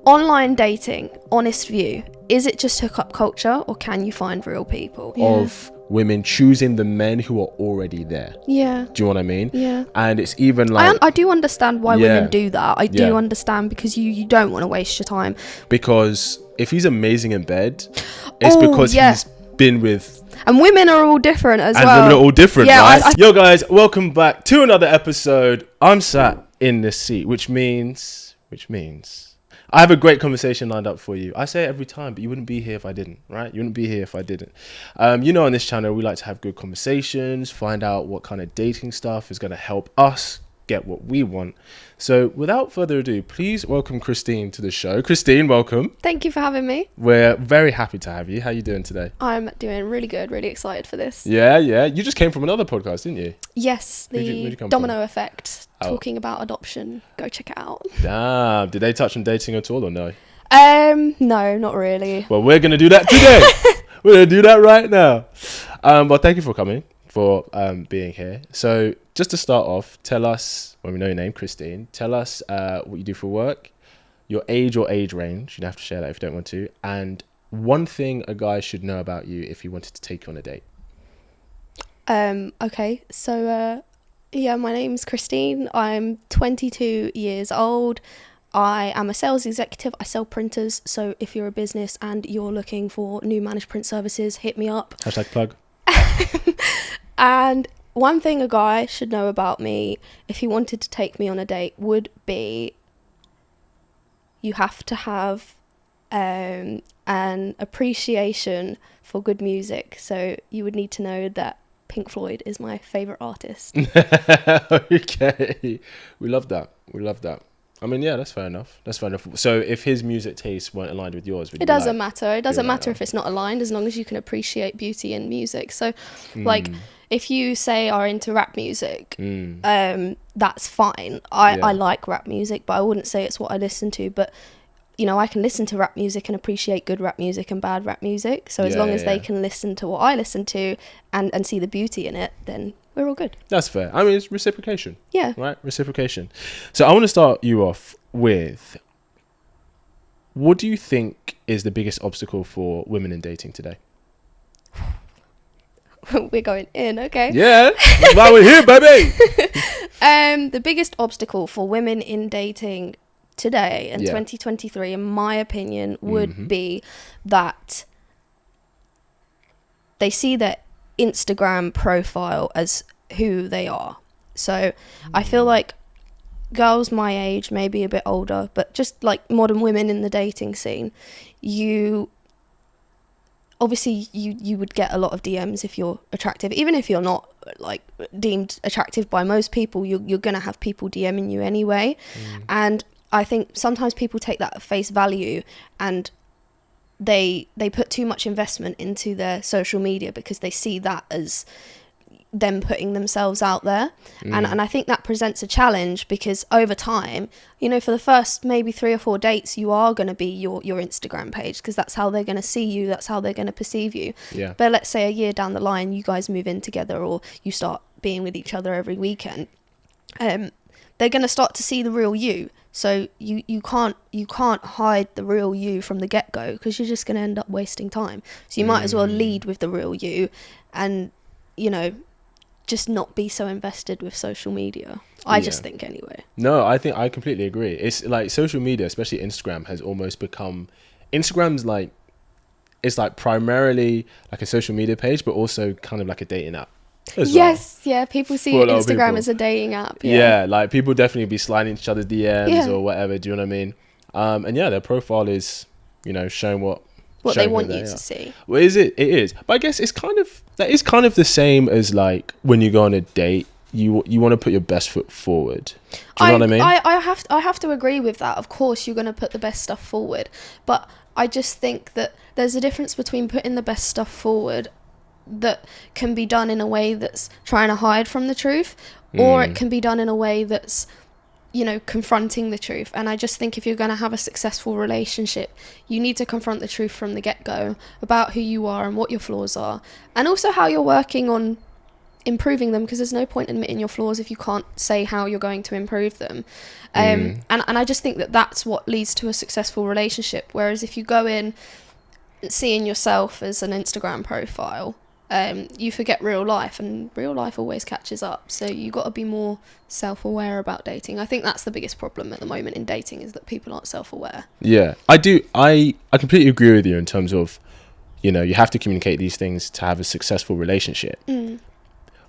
Online dating, honest view, is it just hookup culture or can you find real people? Of women choosing the men who are already there. Yeah. Do you know what I mean? Yeah. And it's even like... I do understand why women do that. I do Yeah. understand because you don't want to waste your time. Because if he's amazing in bed, it's because he's been with... And women are all different as well. And women are all different, yeah, right? Yo, guys, welcome back to another episode. I'm sat in this seat, which means I have a great conversation lined up for you. I say it every time, but you wouldn't be here if I didn't, right? You wouldn't be here if I didn't. On this channel, we like to have good conversations, find out what kind of dating stuff is going to help us get what we want. So without further ado, please welcome Christine to the show. Christine, welcome. Thank you for having me. We're very happy to have you. How are you doing today? I'm doing really good, really excited for this. Yeah. You just came from another podcast, didn't you? Yes, Where'd the you come Domino from? Effect, talking about adoption. Go check it out. Damn. Did they touch on dating at all or no? No, not really. Well, we're going to do that today. We're going to do that right now. Well, thank you for coming, for being here. So just to start off, tell us, when we know your name, Christine, tell us what you do for work, your age or age range. You don't have to share that if you don't want to. And one thing a guy should know about you if he wanted to take you on a date. Okay, so my name's Christine. I'm 22 years old. I am a sales executive. I sell printers. So if you're a business and you're looking for new managed print services, hit me up. # plug. And one thing a guy should know about me if he wanted to take me on a date would be you have to have an appreciation for good music. So you would need to know that Pink Floyd is my favourite artist. Okay. We love that. I mean, yeah, that's fair enough. So if his music tastes weren't aligned with yours, it doesn't matter. It doesn't matter if it's not aligned, as long as you can appreciate beauty in music. So, if you say are into rap music, that's fine. I like rap music, but I wouldn't say it's what I listen to. But, I can listen to rap music and appreciate good rap music and bad rap music. So as long as they can listen to what I listen to and see the beauty in it, then we're all good. That's fair. I mean, it's reciprocation. Yeah. Right? Reciprocation. So I want to start you off with, what do you think is the biggest obstacle for women in dating today? We're going in, okay. Yeah, that's why we're here, baby. The biggest obstacle for women in dating today in 2023, in my opinion, would be that they see their Instagram profile as who they are. So I feel like girls my age, maybe a bit older, but just like modern women in the dating scene, you would get a lot of DMs if you're attractive. Even if you're not like deemed attractive by most people, you're gonna have people DMing you anyway. And I think sometimes people take that at face value and they put too much investment into their social media because they see that as them putting themselves out there. And I think that presents a challenge because over time, for the first maybe 3 or 4 dates, you are going to be your Instagram page because that's how they're going to see you, that's how they're going to perceive you. Yeah. But let's say a year down the line, you guys move in together or you start being with each other every weekend. They're going to start to see the real you. So you can't hide the real you from the get-go because you're just going to end up wasting time. So you might as well lead with the real you and, just not be so invested with social media. I just think anyway. No, I think I completely agree. It's like social media, especially Instagram, has almost become... Instagram's like... It's like primarily like a social media page, but also kind of like a dating app. Yes, yeah, people see Instagram as a dating app. Yeah, like people definitely be sliding each other's DMs or whatever, do you know what I mean? And their profile is, showing what they want you to see. Well, it is. But I guess that is kind of the same as like when you go on a date, you want to put your best foot forward. Do you know what I mean? I have to agree with that. Of course, you're going to put the best stuff forward. But I just think that there's a difference between putting the best stuff forward that can be done in a way that's trying to hide from the truth, or it can be done in a way that's, confronting the truth. And I just think if you're going to have a successful relationship, you need to confront the truth from the get-go about who you are and what your flaws are, and also how you're working on improving them, because there's no point admitting your flaws if you can't say how you're going to improve them. And I just think that that's what leads to a successful relationship. Whereas if you go in seeing yourself as an Instagram profile, you forget real life, and real life always catches up. So you got to be more self-aware about dating. I think that's the biggest problem at the moment in dating, is that people aren't self-aware. Yeah, I completely agree with you in terms of, you know, you have to communicate these things to have a successful relationship.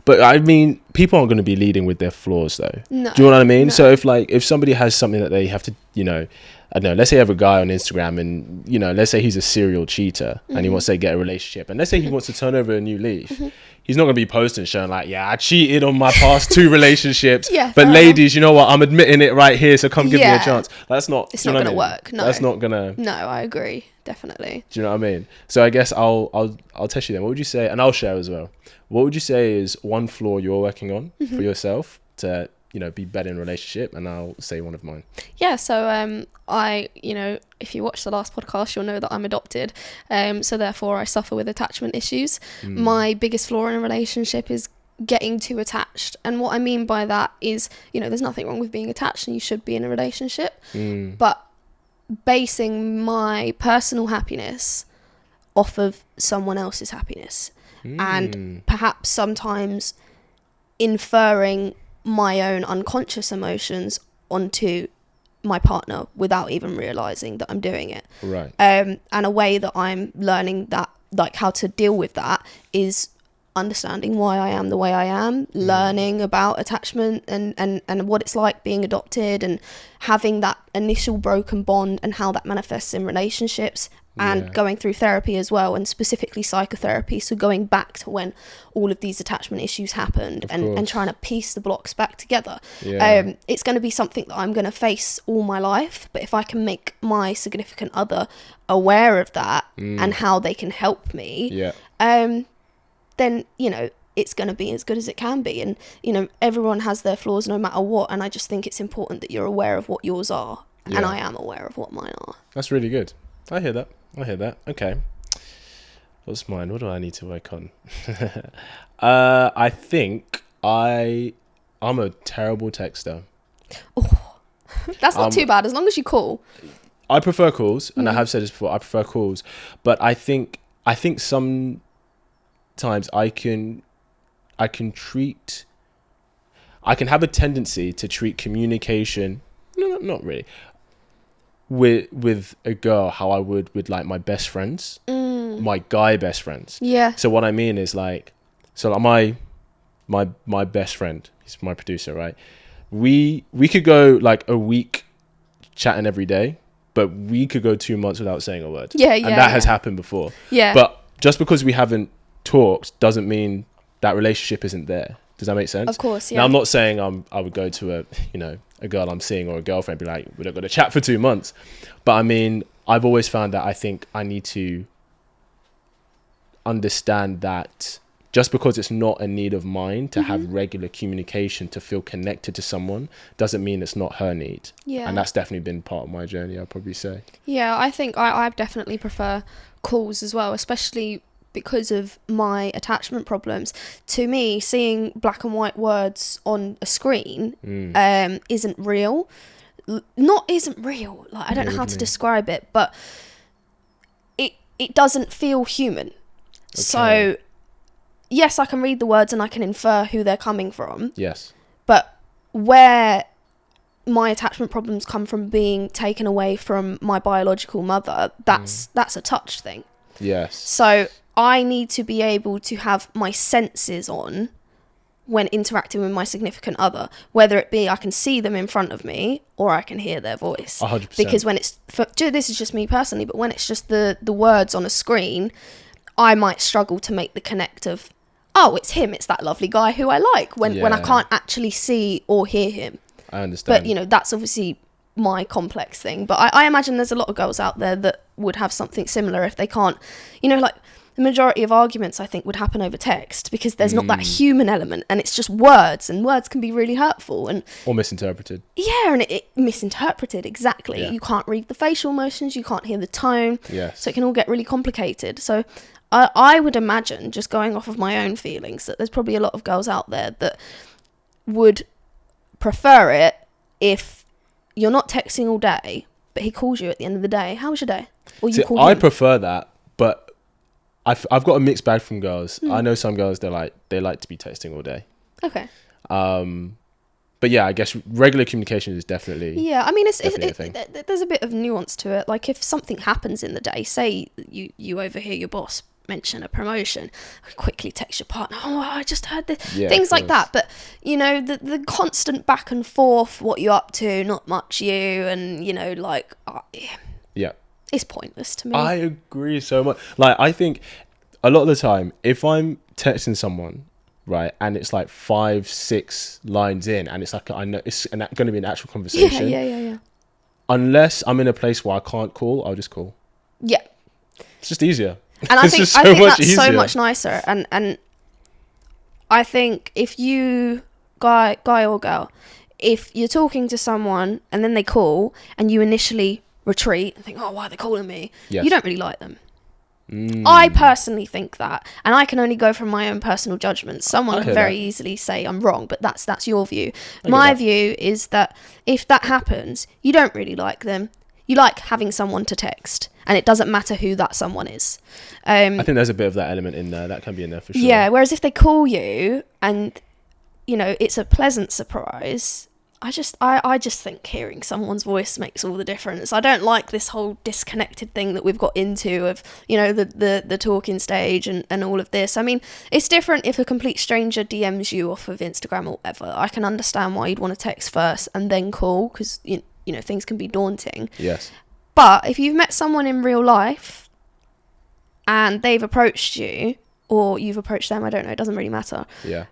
But I mean, people aren't going to be leading with their flaws, though. No, do you know what I mean? no. So if somebody has something that they have to, you know, I don't know, let's say you have a guy on Instagram and, you know, let's say he's a serial cheater and he wants to get a relationship, and let's say he wants to turn over a new leaf. He's not going to be posting showing like, yeah, I cheated on my past 2 relationships. Yeah, but ladies, you know what? I'm admitting it right here, so come give me a chance. That's not. It's not going to work. No, that's not gonna. No, I agree, definitely. Do you know what I mean? So I guess I'll test you then. What would you say? And I'll share as well. What would you say is one flaw you're working on for yourself to, you know, be better in a relationship? And I'll say one of mine. Yeah, so you know, if you watch the last podcast, you'll know that I'm adopted. So therefore I suffer with attachment issues. My biggest flaw in a relationship is getting too attached. And what I mean by that is, you know, there's nothing wrong with being attached, and you should be in a relationship. But basing my personal happiness off of someone else's happiness, and perhaps sometimes inferring my own unconscious emotions onto my partner without even realizing that I'm doing it. Right. And a way that I'm learning that, like, how to deal with that is understanding why I am the way I am, learning about attachment and what it's like being adopted, and having that initial broken bond and how that manifests in relationships, and going through therapy as well, and specifically psychotherapy. So going back to when all of these attachment issues happened, and trying to piece the blocks back together. It's going to be something that I'm going to face all my life, but if I can make my significant other aware of that and how they can help me, then, you know, it's going to be as good as it can be. And, you know, everyone has their flaws no matter what, and I just think it's important that you're aware of what yours are, and I am aware of what mine are. That's really good. I hear that. Okay. What's mine? What do I need to work on? I think I'm a terrible texter. Oh, that's not too bad, as long as you call. I prefer calls, and I have said this before, I prefer calls, but I think sometimes I can have a tendency to treat communication, no, not really, with a girl how I would with like my best friends, my guy best friends. Yeah. So what I mean is, like, so my best friend, he's my producer, right? We could go like a week chatting every day, but we could go 2 months without saying a word. Yeah. And that has happened before. Yeah. But just because we haven't talked doesn't mean that relationship isn't there. Does that make sense? Of course, yeah. Now, I'm not saying I would go to a girl I'm seeing or a girlfriend, be like, we're not going to chat for 2 months. But I mean, I've always found that I think I need to understand that just because it's not a need of mine to have regular communication, to feel connected to someone, doesn't mean it's not her need. Yeah. And that's definitely been part of my journey, I'd probably say. Yeah, I think I definitely prefer calls as well, especially because of my attachment problems. To me, seeing black and white words on a screen isn't real. Isn't real. Like, I don't know how to describe it, but it doesn't feel human. Okay. So, yes, I can read the words and I can infer who they're coming from. Yes. But where my attachment problems come from being taken away from my biological mother, that's a touch thing. Yes. So I need to be able to have my senses on when interacting with my significant other, whether it be I can see them in front of me or I can hear their voice. 100%. Because when it's, this is just me personally, but when it's just the words on a screen, I might struggle to make the connect of, oh, it's him, it's that lovely guy who I like, when I can't actually see or hear him. I understand. But, that's obviously my complex thing. But I imagine there's a lot of girls out there that would have something similar if they can't, like the majority of arguments I think would happen over text because there's not that human element and it's just words, and words can be really hurtful or misinterpreted. Yeah, and it misinterpreted, exactly. Yeah. You can't read the facial emotions, you can't hear the tone. Yes. So it can all get really complicated. So I would imagine, just going off of my own feelings, that there's probably a lot of girls out there that would prefer it if you're not texting all day, but he calls you at the end of the day. How was your day? Or you call I him. prefer that, but I've got a mixed bag from girls. I know some girls, they like to be texting all day. Okay. But yeah, I guess regular communication is definitely. Yeah, I mean, definitely there's a bit of nuance to it. Like, if something happens in the day, say you overhear your boss mention a promotion, quickly text your partner, oh, I just heard this, things like that. But you know, the constant back and forth, what you're up to, not much you, and you know, like, yeah, it's pointless to me. I agree so much. Like, I think a lot of the time, if I'm texting someone, right, and it's like 5-6 lines in, and it's like, I know it's going to be an actual conversation. Yeah. Unless I'm in a place where I can't call, I'll just call. Yeah. It's just easier. And I think that's so much nicer. And I think if you, guy or girl, if you're talking to someone and then they call and you initially retreat and think, oh, why are they calling me? Yes. You don't really like them. I personally think that, and I can only go from my own personal judgment. Someone can very easily say I'm wrong, but that's your view. My view is that if that happens, you don't really like them. You like having someone to text, and it doesn't matter who that someone is. I think there's a bit of that element in there. That can be in there for sure. Yeah, whereas if they call you and, you know, it's a pleasant surprise, I just think hearing someone's voice makes all the difference. I don't like this whole disconnected thing that we've got into of, you know, the talking stage and all of this. I mean, it's different if a complete stranger DMs you off of Instagram or whatever. I can understand why you'd want to text first and then call, because, you know, things can be daunting. Yes. But if you've met someone in real life and they've approached you, or you've approached them, I don't know, it doesn't really matter. Yeah.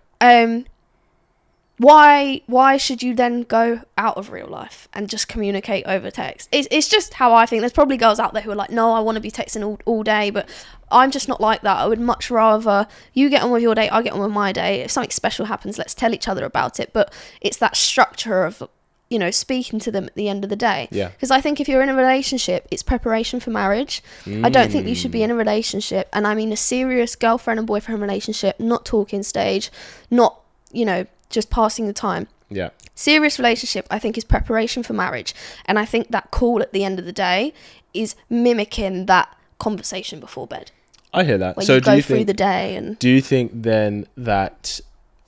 Why should you then go out of real life and just communicate over text? It's just how I think. There's probably girls out there who are like, no, I want to be texting all day, but I'm just not like that. I would much rather you get on with your day, I get on with my day. If something special happens, let's tell each other about it. But it's that structure of, you know, speaking to them at the end of the day. Yeah. Because I think if you're in a relationship, it's preparation for marriage. I don't think you should be in a relationship, and I mean a serious girlfriend and boyfriend relationship, not talking stage, not, you know, just passing the time. Yeah. Serious relationship, I think, is preparation for marriage. And I think that call at the end of the day is mimicking that conversation before bed. I hear that. Where So you do go you through think, the day and... Do you think then that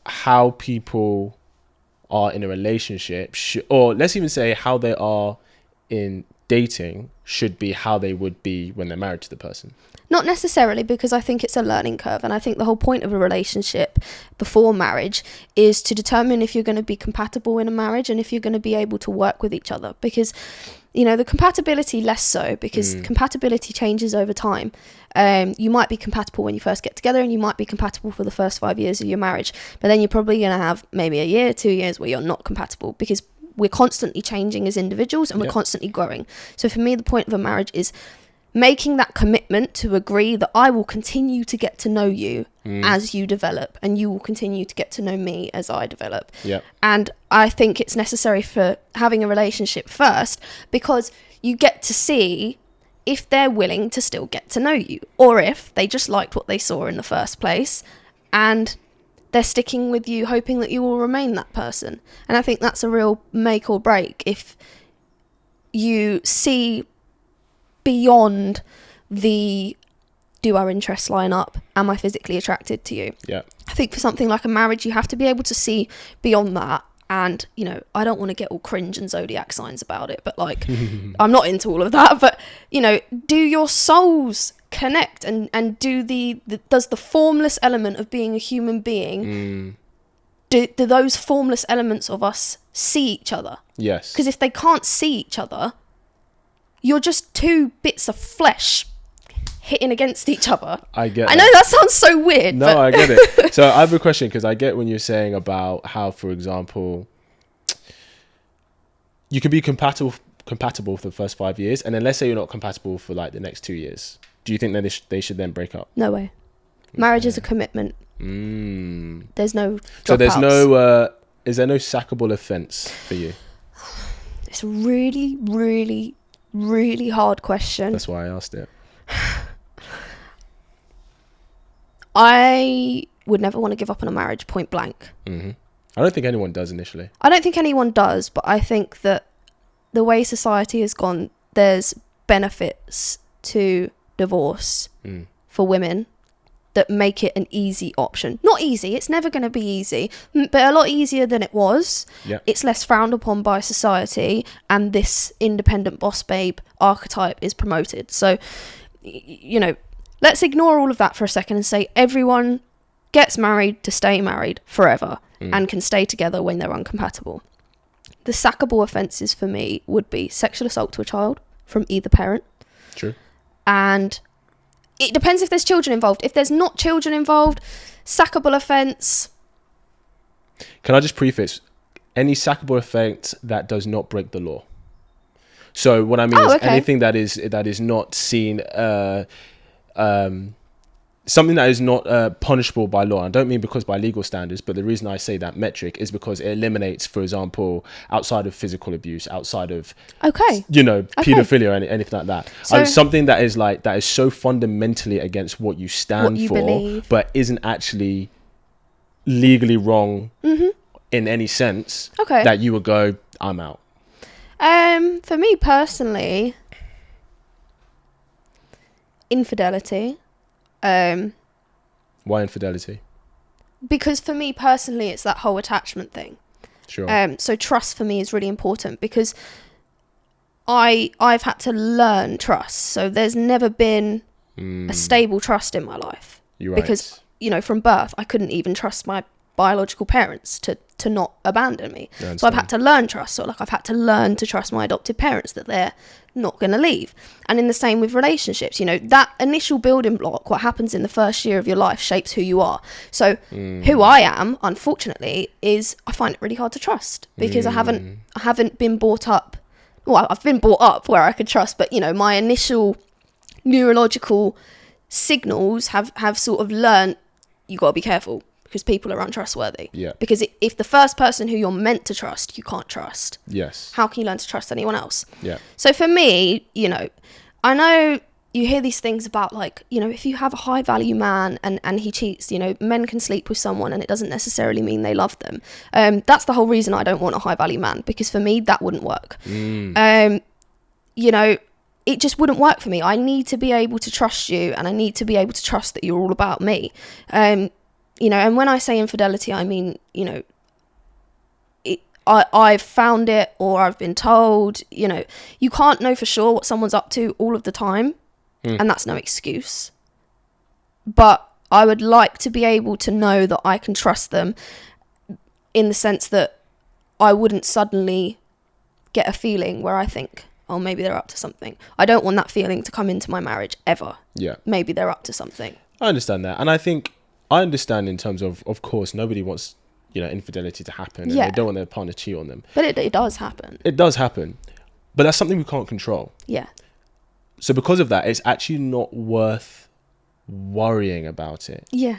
how people are in a relationship, or let's even say how they are in dating, should be how they would be when they're married to the person? Not necessarily, because I think it's a learning curve, and I think the whole point of a relationship before marriage is to determine if you're going to be compatible in a marriage and if you're going to be able to work with each other. Because, you know, the compatibility less so, because compatibility changes over time. You might be compatible when you first get together, and you might be compatible for the first 5 years of your marriage, but then you're probably going to have maybe a year, 2 years where you're not compatible, because we're constantly changing as individuals and we're constantly growing. So for me, the point of a marriage is making that commitment to agree that I will continue to get to know you as you develop, and you will continue to get to know me as I develop. Yeah. And I think it's necessary for having a relationship first, because you get to see if they're willing to still get to know you, or if they just liked what they saw in the first place and they're sticking with you hoping that you will remain that person. And I think that's a real make or break. If you see beyond the, do our interests line up? Am I physically attracted to you? Yeah. I think for something like a marriage, you have to be able to see beyond that. And, you know, I don't want to get all cringe and zodiac signs about it, but like, I'm not into all of that. But, you know, do your souls connect, and do does the formless element of being a human being, do those formless elements of us see each other? Yes. Because if they can't see each other, you're just two bits of flesh hitting against each other. I get I know that sounds so weird. No, but I get it. So I have a question, because I get when you're saying about how, for example, you can be compatible for the first 5 years, and then let's say you're not compatible for like the next 2 years. Do you think that they should then break up? No way. Marriage is a commitment. There's no dropouts. So there's no, is there no sackable offence for you? It's a really, really, really hard question. That's why I asked it. I would never want to give up on a marriage, point blank. I don't think anyone does initially. I don't think anyone does, but I think that the way society has gone, there's benefits to divorce for women that make it an easy option. Not easy, it's never going to be easy, but a lot easier than it was. It's less frowned upon by society, and this independent boss babe archetype is promoted. So, you know, let's ignore all of that for a second and say everyone gets married to stay married forever and can stay together when they're incompatible. The sackable offences for me would be sexual assault to a child from either parent. True. And it depends if there's children involved. If there's not children involved, sackable offence. Can I just preface, any sackable offence that does not break the law? So what I mean is anything that is not seen, something that is not punishable by law. I don't mean because by legal standards, but the reason I say that metric is because it eliminates, for example, outside of physical abuse, outside of pedophilia or anything like that. So, something that is so fundamentally against what you stand for, believe, but isn't actually legally wrong in any sense. That you would go, I'm out. For me personally, infidelity. Why infidelity? Because for me personally, it's that whole attachment thing. Sure. So trust for me is really important, because I've had to learn trust. So there's never been a stable trust in my life. You're right. Because, you know, from birth, I couldn't even trust my biological parents to not abandon me. So I've had to learn trust. So like I've had to learn to trust my adopted parents that they're not going to leave. And in the same with relationships, you know, that initial building block, what happens in the first year of your life, shapes who you are. So who I am, unfortunately, is I find it really hard to trust, because I haven't been brought up. Well, I've been brought up where I could trust, but you know, my initial neurological signals have sort of learned you got to be careful, because people are untrustworthy. Yeah. Because if the first person who you're meant to trust, you can't trust. Yes. How can you learn to trust anyone else? Yeah. So for me, you know, I know you hear these things about, like, you know, if you have a high value man and he cheats, you know, men can sleep with someone and it doesn't necessarily mean they love them. That's the whole reason I don't want a high value man, because for me, that wouldn't work. You know, it just wouldn't work for me. I need to be able to trust you, and I need to be able to trust that you're all about me. You know, and when I say infidelity, I mean, you know, I've found it, or I've been told, you know, you can't know for sure what someone's up to all of the time, and that's no excuse. But I would like to be able to know that I can trust them, in the sense that I wouldn't suddenly get a feeling where I think, oh, maybe they're up to something. I don't want that feeling to come into my marriage ever. Yeah. Maybe they're up to something. I understand that. And I understand in terms of course, nobody wants, you know, infidelity to happen, and they don't want their partner to cheat on them. But it does happen. It does happen. But that's something we can't control. Yeah. So because of that, it's actually not worth worrying about it. Yeah.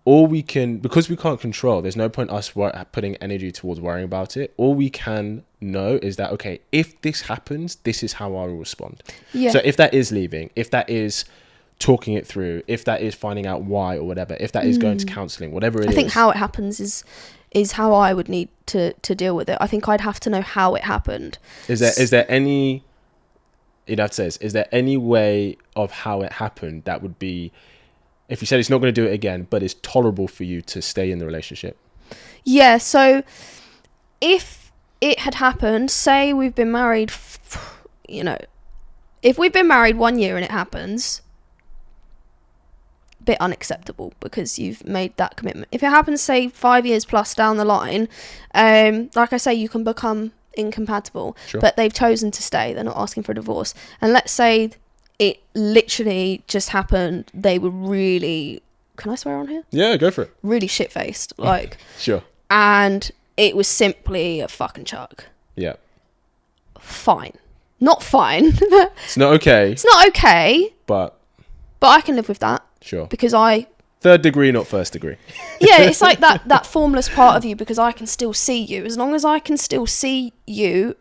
Because we can't control, there's no point us putting energy towards worrying about it. All we can know is that, okay, if this happens, this is how I will respond. Yeah. So if that is leaving, if that is talking it through, if that is finding out why or whatever, if that is going to counselling, whatever it is. I think how it happens is how I would need to deal with it. I think I'd have to know how it happened. Is there any, you'd have to say this, is there any way of how it happened that would be, if you said it's not going to do it again, but it's tolerable for you to stay in the relationship? Yeah, so if it had happened, say we've been married, you know, if we've been married 1 year and it happens, bit unacceptable, because you've made that commitment. If it happens, say 5 years plus down the line, like I say, you can become incompatible. Sure. But they've chosen to stay, they're not asking for a divorce. And let's say it literally just happened, they were really, can I swear on here? Yeah, go for it. Really shit-faced, like. Sure. And it was simply a fucking chuck. Yeah. Fine. Not fine. It's not okay. It's not okay. But I can live with that. Sure. Because I Third degree, not first degree. Yeah, it's like that formless part of you, because I can still see you. As long as I can still see you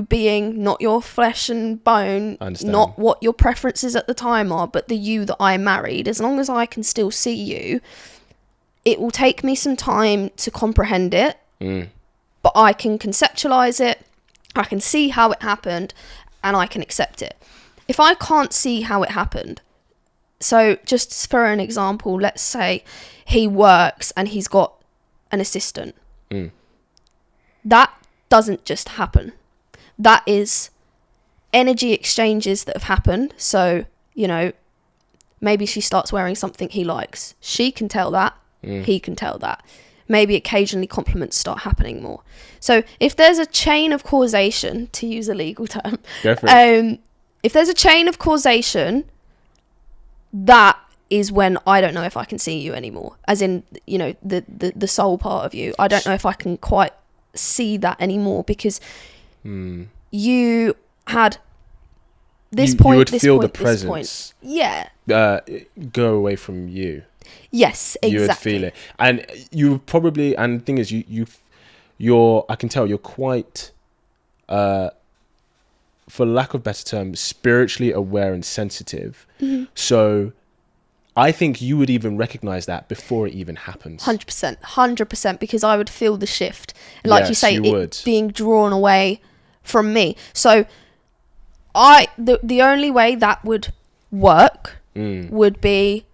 being not your flesh and bone, not what your preferences at the time are, but the you that I married, as long as I can still see you, it will take me some time to comprehend it, but I can conceptualize it, I can see how it happened, and I can accept it. If I can't see how it happened, so just for an example, let's say he works and he's got an assistant. That doesn't just happen. That is energy exchanges that have happened. So, you know, maybe she starts wearing something he likes. She can tell that. He can tell that. Maybe occasionally compliments start happening more. So if there's a chain of causation, to use a legal term, if there's a chain of causation, that is when I don't know if I can see you anymore. As in, you know, the soul part of you. I don't know if I can quite see that anymore, because you had this point. You would feel the presence. Yeah. Go away from you. Yes, exactly. You would feel it, and you probably. And the thing is, you're. I can tell you're quite, for lack of better terms, spiritually aware and sensitive. So, I think you would even recognize that before it even happens. 100%, because I would feel the shift, and like you say, it being drawn away from me. So, the only way that would work would be,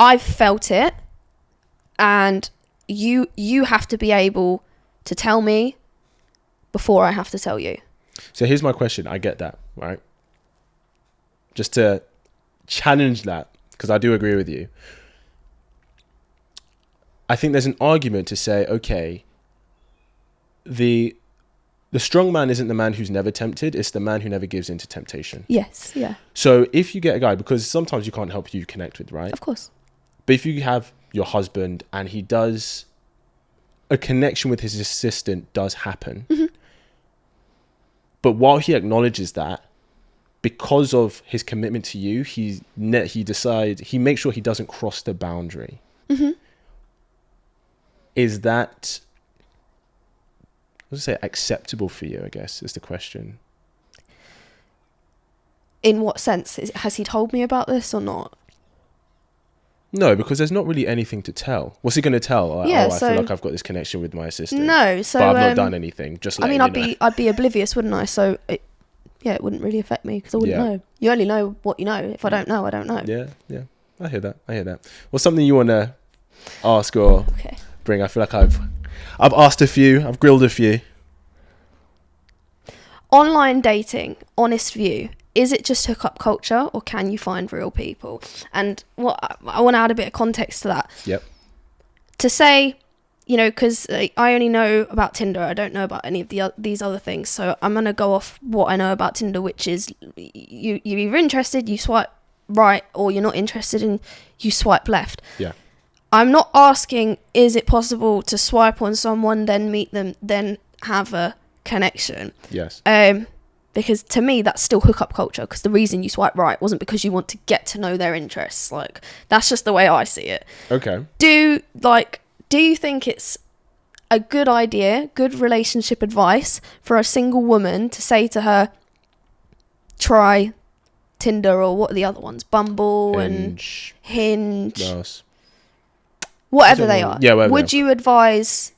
I've felt it, and you have to be able to tell me before I have to tell you. So here's my question. I get that, right? Just to challenge that, because I do agree with you. I think there's an argument to say, okay, the strong man isn't the man who's never tempted, it's the man who never gives in to temptation. Yes, yeah. So if you get a guy, because sometimes you can't help who you connect with, right? Of course. But if you have your husband and he does, a connection with his assistant does happen. But while he acknowledges that, because of his commitment to you, he makes sure he doesn't cross the boundary. Is that, let's say, acceptable for you, I guess, is the question. In what sense? Has he told me about this or not? No, because there's not really anything to tell. What's he going to tell? Like, I feel like I've got this connection with my assistant. No, so but I've not done anything. Just like, I'd be oblivious, wouldn't I? So it wouldn't really affect me, because I wouldn't know. You only know what you know. If I don't know, I don't know. Yeah. I hear that. What's something you want to ask or bring? I feel like I've asked a few. I've grilled a few. Online dating, honest view. Is it just hookup culture, or can you find real people? And what I want to add a bit of context to that. Yep. To say, you know, because I only know about Tinder. I don't know about any of these other things. So I'm going to go off what I know about Tinder, which is you're either interested, you swipe right, or you're not interested and you swipe left. Yeah. I'm not asking, is it possible to swipe on someone, then meet them, then have a connection? Yes. Because to me, that's still hookup culture, because the reason you swipe right wasn't because you want to get to know their interests. Like, that's just the way I see it. Okay. Do you think it's a good idea, good relationship advice for a single woman to say to her, try Tinder, or what are the other ones? Bumble and Hinge. Nice. Whatever they are. Yeah, whatever. Would you advise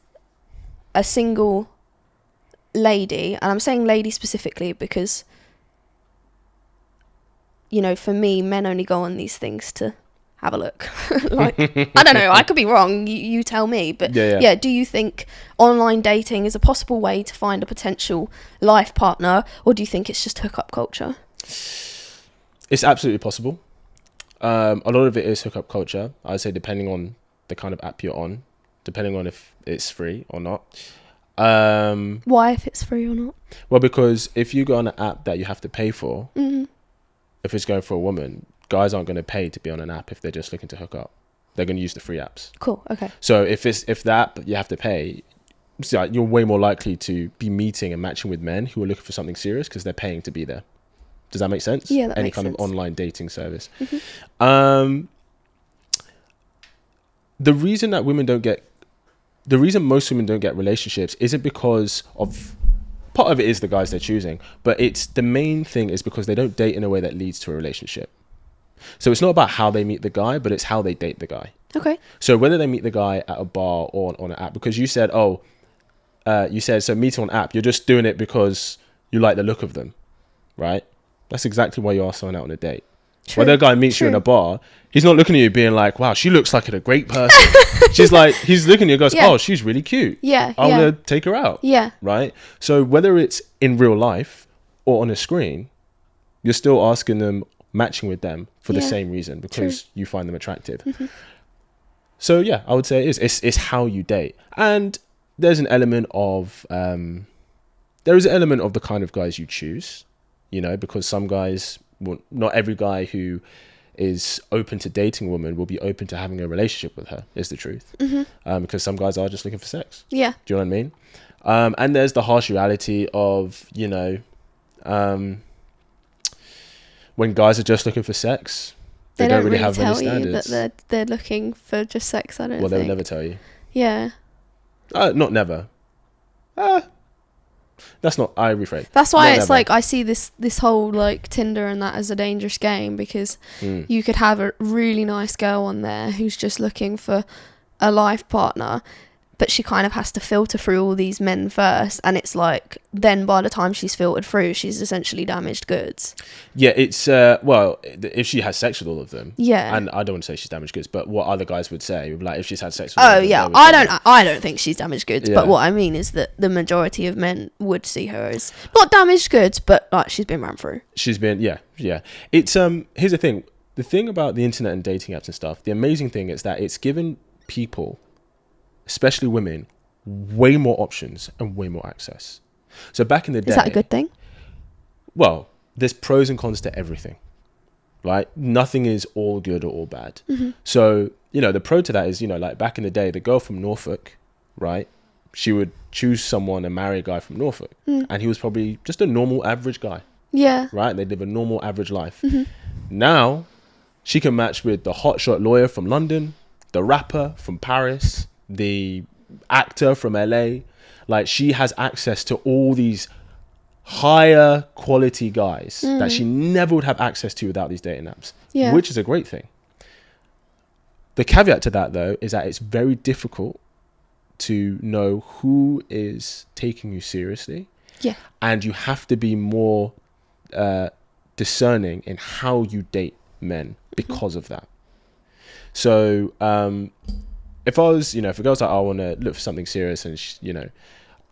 a single lady, and I'm saying lady specifically because, you know, for me, men only go on these things to have a look. Like, I don't know, I could be wrong, you tell me, but yeah, do you think online dating is a possible way to find a potential life partner, or do you think it's just hookup culture? It's absolutely possible. A lot of it is hookup culture, I'd say, depending on the kind of app you're on, depending on if it's free or not. Why, if it's free or not? Well, because if you go on an app that you have to pay for, if it's going for a woman, guys aren't going to pay to be on an app if they're just looking to hook up. They're going to use the free apps. Cool. Okay. So if the app you have to pay, so you're way more likely to be meeting and matching with men who are looking for something serious because they're paying to be there. Does that make sense? Yeah, that Any makes kind sense. of online dating service. the reason that the reason most women don't get relationships isn't because of, part of it is the guys they're choosing, but it's the main thing is because they don't date in a way that leads to a relationship. So it's not about how they meet the guy, but it's how they date the guy. Okay. So whether they meet the guy at a bar or on an app, because you said, so meeting on app, you're just doing it because you like the look of them, right? That's exactly why you are someone out on a date. True. Whether a guy meets you in a bar, he's not looking at you being like, wow, she looks like a great person. He's looking at you and goes, oh, she's really cute. Yeah. I want to take her out. Yeah. Right? So whether it's in real life or on a screen, you're still asking them, matching with them for the same reason, because you find them attractive. Mm-hmm. So yeah, I would say it's how you date. And there's an element of, the kind of guys you choose, because some guys, not every guy who is open to dating a woman will be open to having a relationship with her, is the truth. Mm-hmm. Because some guys are just looking for sex. Yeah. Do you know what I mean? And there's the harsh reality of, when guys are just looking for sex, they don't really have any standards. Tell you that they're looking for just sex, I don't think. Well, they'll never tell you. Yeah. Not never. That's not, I rephrase. That's why it's never. like I see this whole like Tinder and that as a dangerous game, because you could have a really nice girl on there who's just looking for a life partner, but she kind of has to filter through all these men first, and it's like then by the time she's filtered through, she's essentially damaged goods. Yeah, it's if she has sex with all of them. Yeah. And I don't want to say she's damaged goods, but what other guys would say, like if she's had sex with I don't think she's damaged goods, but what I mean is that the majority of men would see her as not damaged goods, but like she's been run through. She's been It's here's the thing. The thing about the internet and dating apps and stuff, the amazing thing is that it's given people, especially women, way more options and way more access. So back in the day... Is that a good thing? Well, there's pros and cons to everything, right? Nothing is all good or all bad. Mm-hmm. So, the pro to that is, like back in the day, the girl from Norfolk, right? She would choose someone and marry a guy from Norfolk. And he was probably just a normal, average guy. Yeah. Right? They live a normal, average life. Mm-hmm. Now, she can match with the hotshot lawyer from London, the rapper from Paris, the actor from LA. Like, she has access to all these higher quality guys that she never would have access to without these dating apps, which is a great thing. The caveat to that, though, is that it's very difficult to know who is taking you seriously. Yeah. And you have to be more discerning in how you date men because of that. So, if I was, if a girl's like, I want to look for something serious, and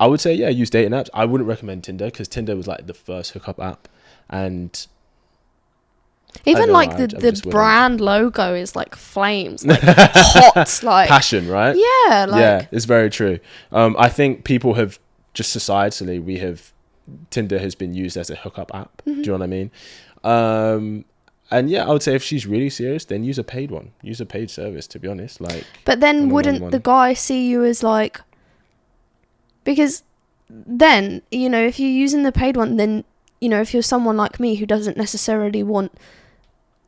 I would say, use dating apps. I wouldn't recommend Tinder, because Tinder was like the first hookup app, and even like the brand logo is like flames, like hot, like passion, right? Yeah, like it's very true. I think people have just societally, Tinder has been used as a hookup app. Do you know what I mean? And I would say if she's really serious, then use a paid one. Use a paid service, to be honest. Like, but then wouldn't the guy see you as like, because then, if you're using the paid one, then, if you're someone like me who doesn't necessarily want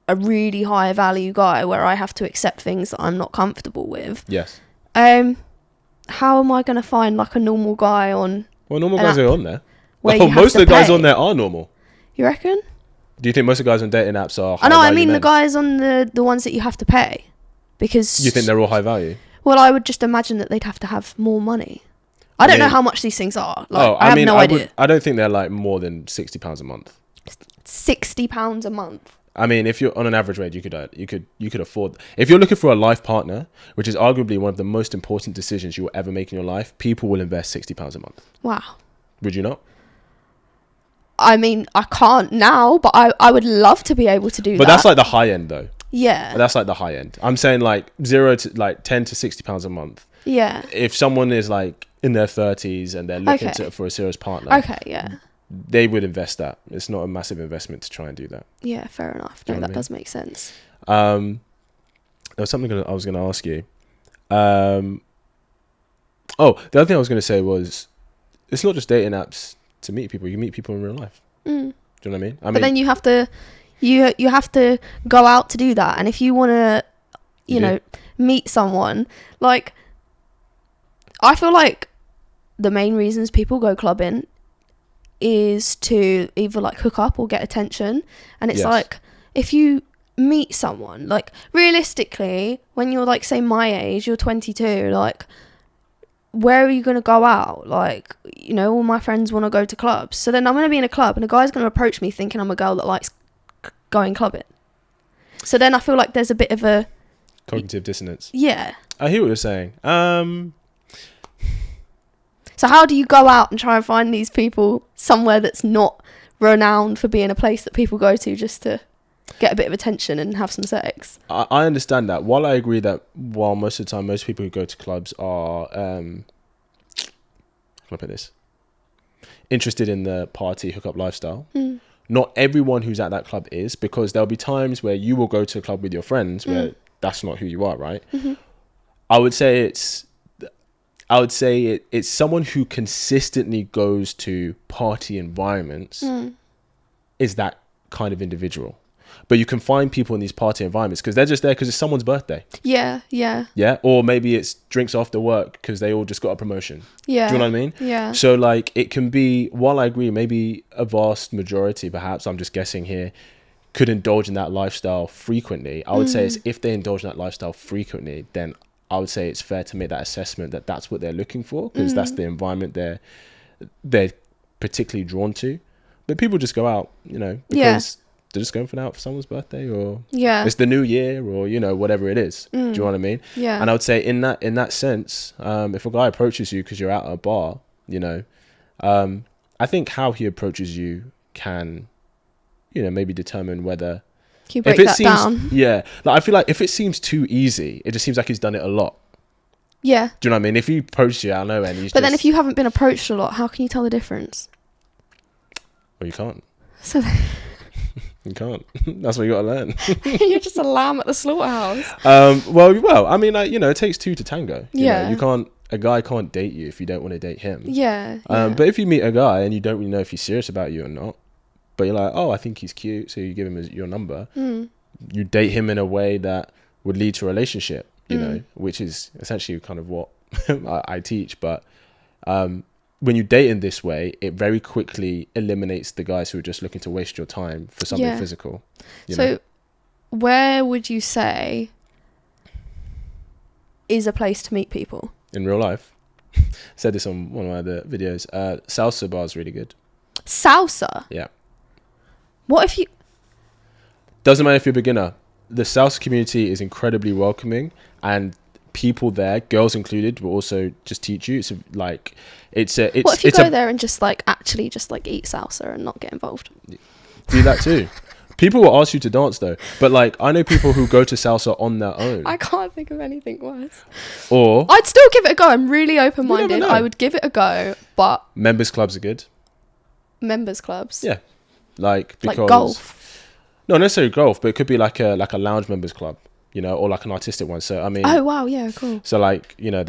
a really high value guy where I have to accept things that I'm not comfortable with. Yes. How am I going to find like a normal guy on? Well, normal guys are on there. Most of the guys on there are normal. You reckon? Do you think most of the guys on dating apps are high I know, value I mean men? the guys on the ones that you have to pay. Because... You think they're all high value? Well, I would just imagine that they'd have to have more money. I don't know how much these things are. Like, I have no idea. I don't think they're like more than £60 a month. £60 a month? I mean, if you're on an average wage, you could afford... If you're looking for a life partner, which is arguably one of the most important decisions you will ever make in your life, people will invest £60 a month. Wow. Would you not? I mean, I can't now, but I would love to be able to do that. But that's like the high end, though. Yeah. That's like the high end. I'm saying like 0 to like 10 to £60 a month. Yeah. If someone is like in their 30s and they're looking for a serious partner. Okay, yeah. They would invest that. It's not a massive investment to try and do that. Yeah, fair enough. No, that does make sense. There was something I was going to ask you. The other thing I was going to say was, it's not just dating apps to meet people. You meet people in real life. Do you know what I mean? But then you have to go out to do that. And if you want to, meet someone, like, I feel like the main reasons people go clubbing is to either like hook up or get attention. And it's like, if you meet someone, like, realistically, when you're like, say my age, you're 22, like, where are you going to go out? Like, you know, all my friends want to go to clubs, so then I'm going to be in a club and a guy's going to approach me thinking I'm a girl that likes going clubbing. So then I feel like there's a bit of a cognitive dissonance. Yeah, I hear what you're saying. So how do you go out and try and find these people somewhere that's not renowned for being a place that people go to just to get a bit of attention and have some sex? I understand that. While I agree that while most of the time most people who go to clubs are how can I put this, interested in the party hookup lifestyle, not everyone who's at that club is, because there'll be times where you will go to a club with your friends where that's not who you are, right? I would say it's someone who consistently goes to party environments is that kind of individual. But you can find people in these party environments because they're just there because it's someone's birthday. Yeah. Or maybe it's drinks after work because they all just got a promotion. Yeah. Do you know what I mean? Yeah. So like it can be, while I agree, maybe a vast majority, perhaps I'm just guessing here, could indulge in that lifestyle frequently. I would say it's if they indulge in that lifestyle frequently, then I would say it's fair to make that assessment that that's what they're looking for, because that's the environment they're particularly drawn to. But people just go out, you know, because they're just going for someone's birthday, or it's the new year, or, you know, whatever it is. Do you know what I mean? Yeah. And I would say in that sense, if a guy approaches you because you're out at a bar, you know, I think how he approaches you can, you know, maybe determine whether... Can you break that down? Yeah. Like, I feel like if it seems too easy, it just seems like he's done it a lot. Yeah. Do you know what I mean? If he approaches you out of nowhere and he's then if you haven't been approached a lot, how can you tell the difference? Well, you can't. So you can't. That's what you got to learn. You're just a lamb at the slaughterhouse. Well, I mean, like, you know, it takes two to tango. You know, a guy can't date you if you don't want to date him. Yeah. But if you meet a guy and you don't really know if he's serious about you or not, but you're like, oh, I think he's cute, so you give him your number. You date him in a way that would lead to a relationship, you know, which is essentially kind of what I teach. But when you date in this way, it very quickly eliminates the guys who are just looking to waste your time for something physical. You know? Where would you say is a place to meet people? In real life? Said this on one of my other videos. Salsa bar is really good. Salsa? Yeah. What if you... Doesn't matter if you're a beginner. The salsa community is incredibly welcoming, and people there, girls included, will also just teach you. It's like, it's what if you go there and just like actually just like eat salsa and not get involved? Do that too. People will ask you to dance though, but like I know people who go to salsa on their own. I can't think of anything worse. Or I'd still give it a go. I'm really open-minded. I would give it a go, but members clubs are good. Members clubs? Yeah. Like golf. No, not necessarily golf, but it could be like a lounge members club, you know, or like an artistic one. So I mean, oh wow, yeah, cool. So like, you know,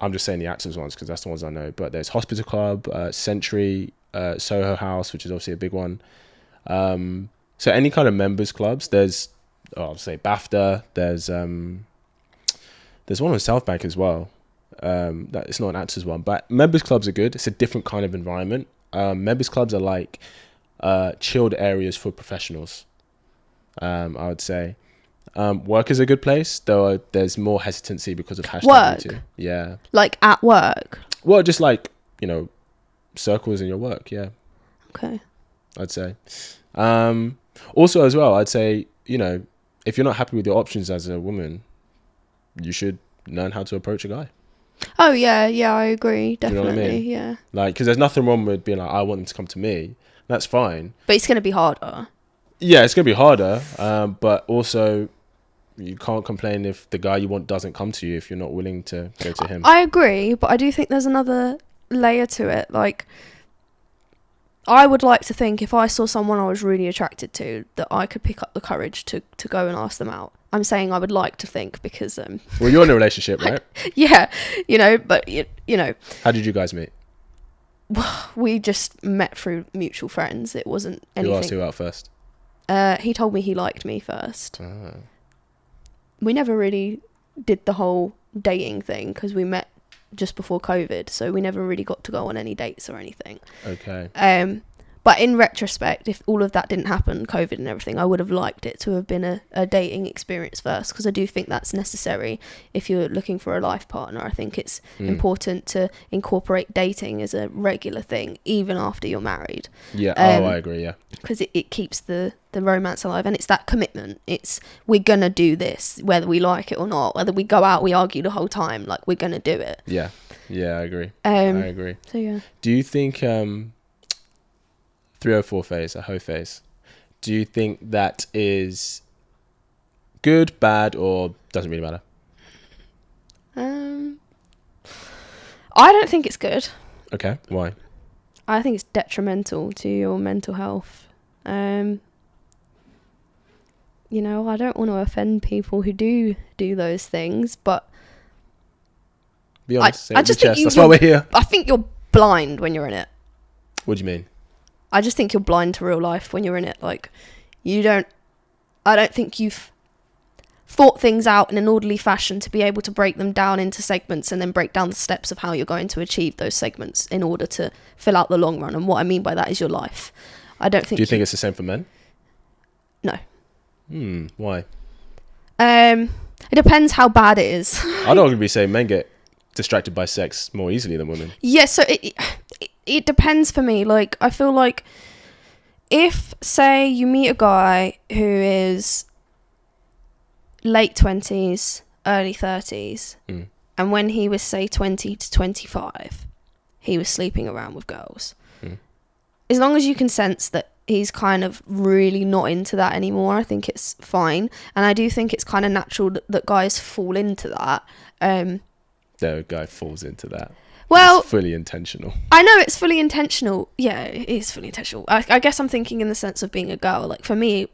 I'm just saying the actors ones because that's the ones I know. But there's Hospital Club, Century, Soho House, which is obviously a big one. So any kind of members clubs. There's, I'll say BAFTA. There's one on South Bank as well. That it's not an actors one, but members clubs are good. It's a different kind of environment. Members clubs are like chilled areas for professionals. I would say work is a good place, though there's more hesitancy because of hashtag #MeToo. Yeah, like at work. Well, just like, you know, circles in your work. Yeah. Okay. I'd say. Also, as well, I'd say, you know, if you're not happy with your options as a woman, you should learn how to approach a guy. Oh yeah, I agree, definitely. You know what I mean? Yeah. Like, because there's nothing wrong with being like, I want them to come to me. That's fine. But it's gonna be harder. Yeah, it's gonna be harder. But also, you can't complain if the guy you want doesn't come to you if you're not willing to go to him. I agree, but I do think there's another layer to it. Like, I would like to think if I saw someone I was really attracted to, that I could pick up the courage to go and ask them out. I'm saying I would like to think because... well, you're in a relationship, right? Yeah, you know, but, you know... How did you guys meet? We just met through mutual friends. It wasn't anything... Who asked you out first? He told me he liked me first. We never really did the whole dating thing because we met just before COVID, so we never really got to go on any dates or anything. Okay. But in retrospect, if all of that didn't happen, COVID and everything, I would have liked it to have been a dating experience first, because I do think that's necessary if you're looking for a life partner. I think it's important to incorporate dating as a regular thing, even after you're married. Yeah, I agree, yeah. Because it keeps the romance alive, and it's that commitment. It's, we're going to do this, whether we like it or not. Whether we go out, we argue the whole time, like, we're going to do it. Yeah, I agree. I agree. So, yeah. Do you think... 304 phase, a hoe phase. Do you think that is good, bad, or doesn't really matter? I don't think it's good. Okay, why? I think it's detrimental to your mental health. You know, I don't want to offend people who do those things, but be honest. I just think that's why we're here. I think you're blind when you're in it. What do you mean? I just think you're blind to real life when you're in it. Like, I don't think you've thought things out in an orderly fashion to be able to break them down into segments and then break down the steps of how you're going to achieve those segments in order to fill out the long run. And what I mean by that is your life. I don't think... Do you think it's the same for men? No. Why? It depends how bad it is. I don't agree saying men get distracted by sex more easily than women. Yeah, so it depends for me. Like, I feel like if, say, you meet a guy who is late 20s, early 30s, and when he was, say, 20 to 25, he was sleeping around with girls. As long as you can sense that he's kind of really not into that anymore, I think it's fine. And I do think it's kind of natural that guys fall into that. The guy falls into that. Well, it's fully intentional. I know it's fully intentional. Yeah, it is fully intentional. I guess I'm thinking in the sense of being a girl. Like, for me,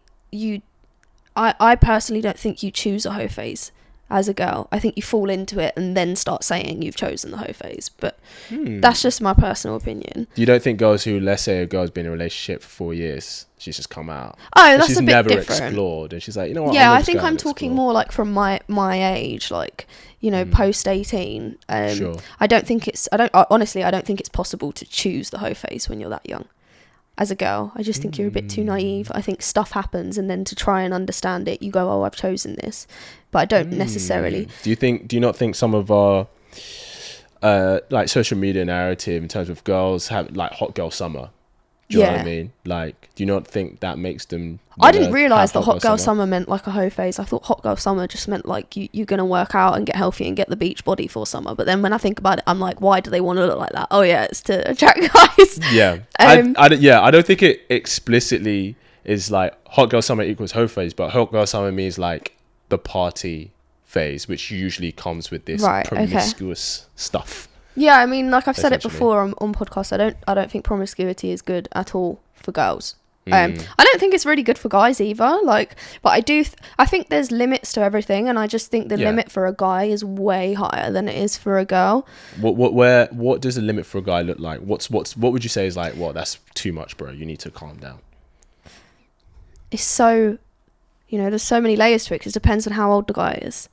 I personally don't think you choose a hoe phase as a girl. I think you fall into it and then start saying you've chosen the hoe phase. But that's just my personal opinion. You don't think girls who, let's say a girl's been in a relationship for 4 years, she's just come out. Oh, that's a bit different. She's never explored, and she's like, you know what? Yeah, I think I'm talking more like from my age, like, you know, post 18. Sure. I don't think it's possible to choose the hoe phase when you're that young. As a girl, I just think you're a bit too naive. I think stuff happens, and then to try and understand it, you go, "Oh, I've chosen this," but I don't necessarily. Do you not think some of our like social media narrative in terms of girls have like hot girl summer? Do you know what I mean? Like, do you not think that makes them... I didn't realise that hot girl summer meant like a hoe phase. I thought hot girl summer just meant like you're going to work out and get healthy and get the beach body for summer. But then when I think about it, I'm like, why do they want to look like that? Oh yeah, it's to attract guys. Yeah. I don't think it explicitly is like hot girl summer equals hoe phase, but hot girl summer means like the party phase, which usually comes with this promiscuous stuff. Yeah, I mean, like I've said it before on podcasts, I don't think promiscuity is good at all for girls. I don't think it's really good for guys either. Like, but I think there's limits to everything, and I just think the limit for a guy is way higher than it is for a girl. What does the limit for a guy look like? What would you say is like, well, that's too much, bro. You need to calm down. It's so, you know, there's so many layers to it because it depends on how old the guy is.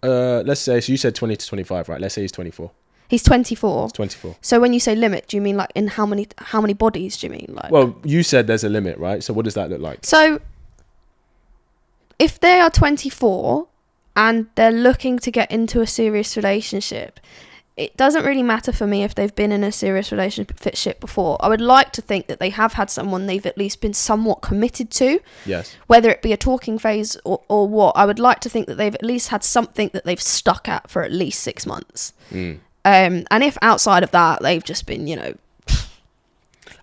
Let's say, so you said 20 to 25, right? Let's say he's 24. He's 24. He's 24. So when you say limit, do you mean like in how many bodies do you mean? Like, well, you said there's a limit, right? So what does that look like? So if they are 24 and they're looking to get into a serious relationship, it doesn't really matter for me if they've been in a serious relationship before. I would like to think that they have had someone they've at least been somewhat committed to. Yes. Whether it be a talking phase or what, I would like to think that they've at least had something that they've stuck at for at least 6 months. And if outside of that, they've just been, you know,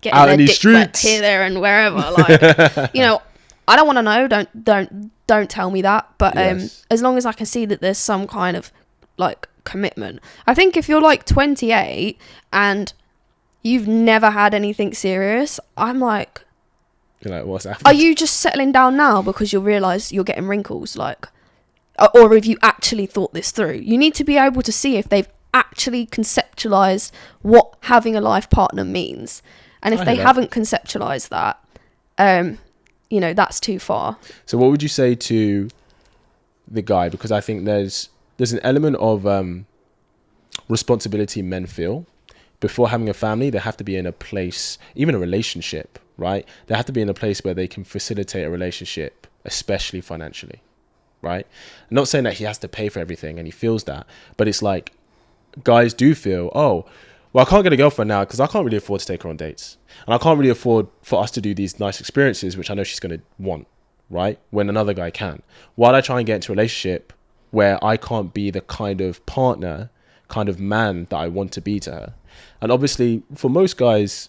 getting out their in these dick streets wet here, there, and wherever. Like, you know, I don't want to know. Don't tell me that. But as long as I can see that there's some kind of like commitment. I think if you're like 28 and you've never had anything serious, I'm like, you're like, what's happening? Are you just settling down now because you realise you're getting wrinkles? Like, or have you actually thought this through? You need to be able to see if they've actually conceptualized what having a life partner means, and if they haven't conceptualized that, you know, that's too far. So what would you say to the guy? Because I think there's there's an element of responsibility men feel. Before having a family, they have to be in a place, even a relationship, right? They have to be in a place where they can facilitate a relationship, especially financially, right? I'm not saying that he has to pay for everything and he feels that, but it's like guys do feel, oh, well, I can't get a girlfriend now because I can't really afford to take her on dates. And I can't really afford for us to do these nice experiences, which I know she's going to want, right? When another guy can. Why would I try and get into a relationship where I can't be the kind of partner, kind of man that I want to be to her? And obviously, for most guys,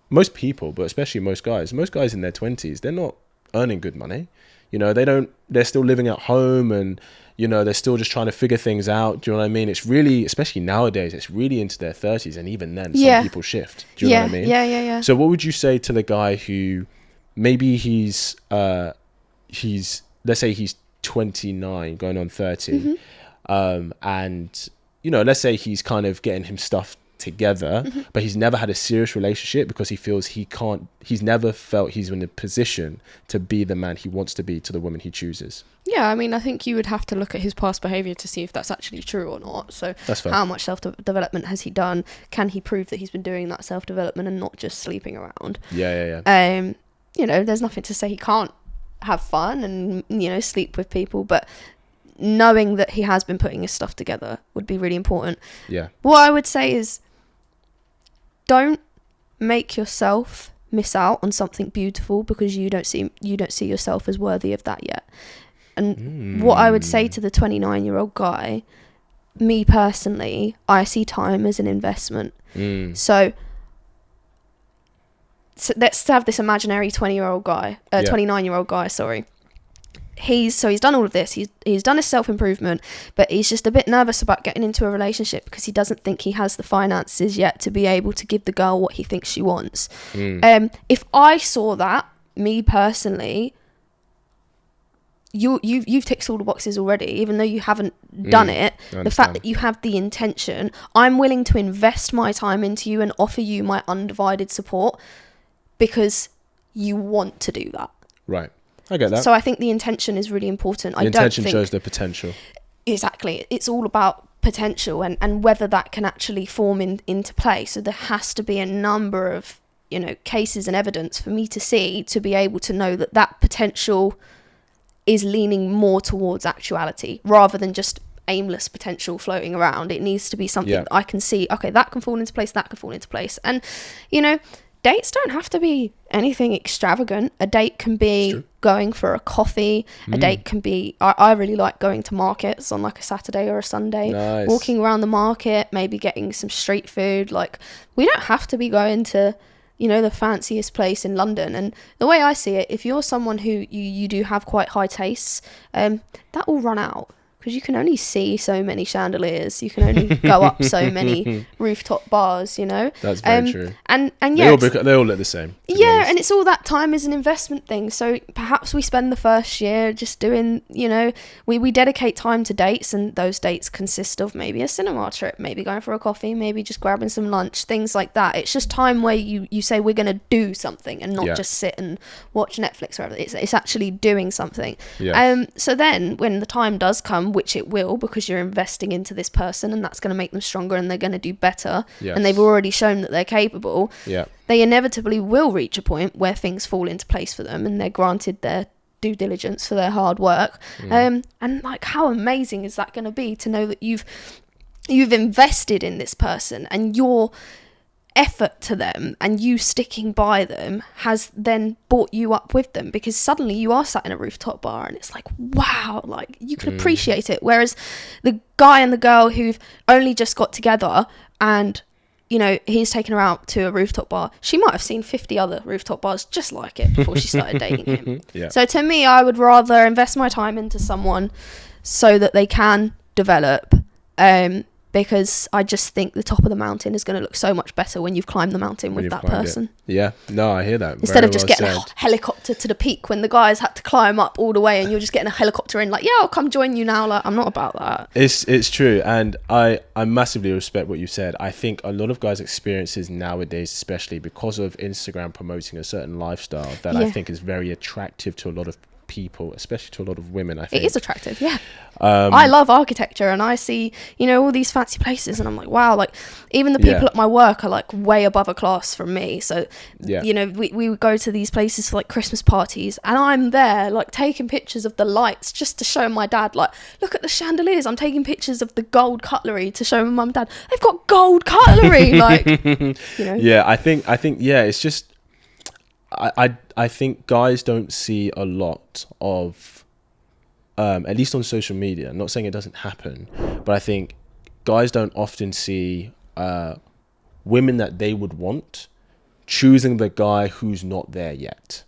most people, but especially most guys in their 20s, they're not earning good money. You know, they're still living at home and, you know, they're still just trying to figure things out. Do you know what I mean? It's really, especially nowadays, it's really into their 30s. And even then, some people shift. Do you know what I mean? Yeah. So what would you say to the guy who maybe he's let's say he's 29 going on 30, and, you know, let's say he's kind of getting him stuff together, but he's never had a serious relationship because he feels he's never felt he's in a position to be the man he wants to be to the woman he chooses. Yeah, I mean, I think you would have to look at his past behaviour to see if that's actually true or not. So that's fair. How much self-development has he done? Can he prove that he's been doing that self-development and not just sleeping around? Yeah. You know, there's nothing to say he can't have fun and, you know, sleep with people, but knowing that he has been putting his stuff together would be really important. Yeah. What I would say is, don't make yourself miss out on something beautiful because you don't see yourself as worthy of that yet. And what I would say to the 29-year-old guy, me personally, I see time as an investment. So let's have this imaginary 29-year-old guy, sorry. He's done all of this. He's done his self-improvement, but he's just a bit nervous about getting into a relationship because he doesn't think he has the finances yet to be able to give the girl what he thinks she wants. If I saw that, me personally, you've ticked all the boxes already, even though you haven't done it. The fact that you have the intention, I'm willing to invest my time into you and offer you my undivided support because you want to do that. Right. I get that. So I think the intention is really important. The intention shows the potential. Exactly. It's all about potential and whether that can actually form into play. So there has to be a number of, you know, cases and evidence for me to see to be able to know that potential is leaning more towards actuality rather than just aimless potential floating around. It needs to be something that I can see, okay, that can fall into place, that can fall into place. And, you know, dates don't have to be anything extravagant. A date can be going for a coffee. A date can be, I really like going to markets on like a Saturday or a Sunday, walking around the market, maybe getting some street food. Like, we don't have to be going to, you know, the fanciest place in London. And the way I see it, if you're someone who you do have quite high tastes, that will run out. Because you can only see so many chandeliers, you can only go up so many rooftop bars, you know. That's very true. And yeah, they all look the same. Yeah, and it's all that time is an investment thing. So perhaps we spend the first year just doing, you know, we dedicate time to dates, and those dates consist of maybe a cinema trip, maybe going for a coffee, maybe just grabbing some lunch, things like that. It's just time where you say we're going to do something and not just sit and watch Netflix or whatever. It's actually doing something. Yeah. So then when the time does come, which it will, because you're investing into this person and that's going to make them stronger and they're going to do better, and they've already shown that they're capable, they inevitably will reach a point where things fall into place for them and they're granted their due diligence for their hard work. And like, how amazing is that going to be to know that you've invested in this person and your effort to them and you sticking by them has then brought you up with them, because suddenly you are sat in a rooftop bar and it's like, wow, like you can appreciate it. Whereas the guy and the girl who've only just got together and, you know, he's taken her out to a rooftop bar, she might have seen 50 other rooftop bars just like it before she started dating him. So to me, I would rather invest my time into someone so that they can develop, because I just think the top of the mountain is going to look so much better when you've climbed the mountain with that person. Yeah, no, I hear that. Instead of just getting a helicopter to the peak when the guys had to climb up all the way and you're just getting a helicopter in, like, yeah, I'll come join you now. Like, I'm not about that. It's true. And I massively respect what you said. I think a lot of guys' experiences nowadays, especially because of Instagram promoting a certain lifestyle that I think is very attractive to a lot of people, especially to a lot of women, I think. It is attractive, yeah. I love architecture, and I see, all these fancy places, and I'm like, wow, like, even the people at my work are, like, way above a class from me. So, we would go to these places for, like, Christmas parties, and I'm there, like, taking pictures of the lights just to show my dad, like, look at the chandeliers. I'm taking pictures of the gold cutlery to show my mum and dad. They've got gold cutlery, like, Yeah, I think, yeah, it's just, I think guys don't see a lot of, at least on social media, I'm not saying it doesn't happen, but I think guys don't often see women that they would want choosing the guy who's not there yet.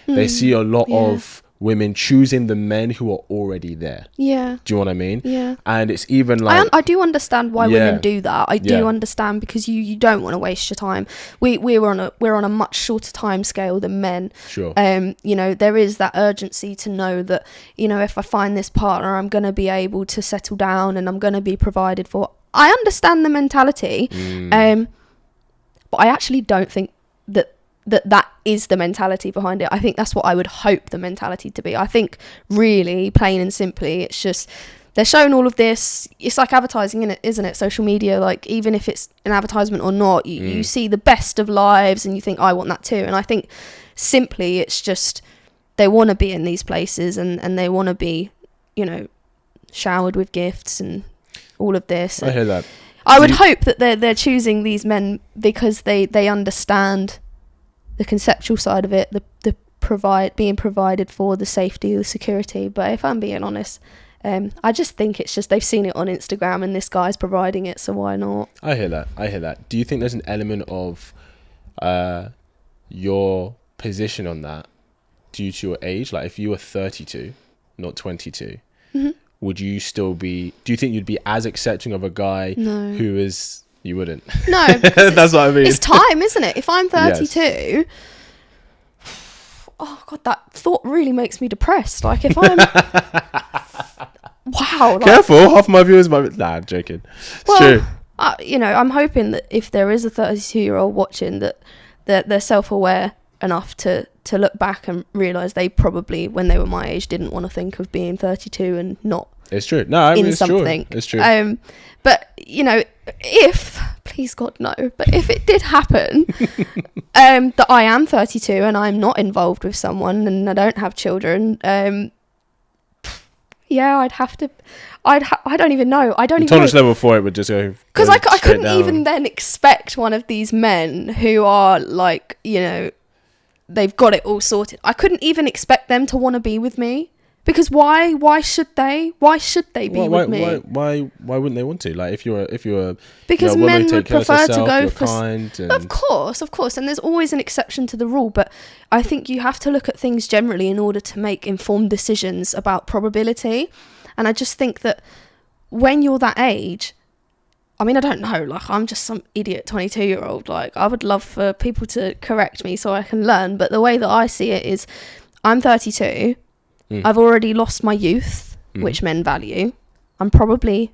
They see a lot of women choosing the men who are already there. Yeah. Do you know what I mean? Yeah. And it's even like... I do understand why women do that. I do understand, because you don't want to waste your time. We're on a much shorter time scale than men. Sure. There is that urgency to know that, if I find this partner, I'm going to be able to settle down and I'm going to be provided for. I understand the mentality. But I actually don't think that is the mentality behind it. I think that's what I would hope the mentality to be. I think really, plain and simply, it's just they're showing all of this. It's like advertising, isn't it? Social media, like, even if it's an advertisement or not, you see the best of lives and you think, I want that too. And I think simply it's just they want to be in these places and they want to be, showered with gifts and all of this. I hear that. I would hope that they're choosing these men because they understand the conceptual side of it, the being provided for, the safety, the security. But if I'm being honest, I just think it's just they've seen it on Instagram and this guy's providing it, so why not? I hear that. Do you think there's an element of your position on that due to your age? Like, if you were 32, not 22, would you still be... Do you think you'd be as accepting of a guy who is... You wouldn't. No. That's what I mean. It's time, isn't it? If I'm 32... Oh, God, that thought really makes me depressed. Like, if I'm... Wow. Like, careful, half my viewers might be... Nah, I'm joking. It's true. I'm hoping that if there is a 32-year-old watching, that they're self-aware enough to look back and realise they probably, when they were my age, didn't want to think of being 32 and not... It's true. No, I mean, it's something. True. It's true. But, if... Please, God, no. But if it did happen, that I am 32 and I'm not involved with someone and I don't have children, I'd have to... I don't even know. I don't even know. Tolerance level for it would just go... Because I couldn't even then expect one of these men who are, like, they've got it all sorted. I couldn't even expect them to want to be with me. Because why should they? Why should they be with me? Why wouldn't they want to? Like, if you're because men would prefer to go for of course, and there's always an exception to the rule. But I think you have to look at things generally in order to make informed decisions about probability. And I just think that when you're that age, I mean, I don't know, like, I'm just some idiot 22-year-old. Like, I would love for people to correct me so I can learn. But the way that I see it is, I'm 32. I've already lost my youth, which men value. I'm probably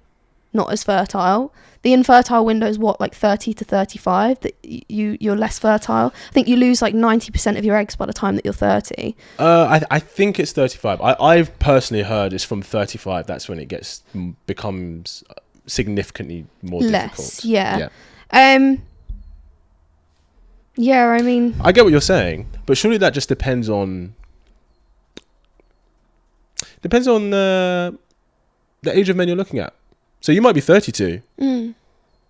not as fertile. The infertile window is what, like 30 to 35, that you're less fertile. I think you lose like 90% of your eggs by the time that you're 30. I think it's 35. I've personally heard it's from 35. That's when it becomes significantly more difficult. Yeah. Yeah, I mean... I get what you're saying, but surely that just depends on the age of men you're looking at. So you might be 32,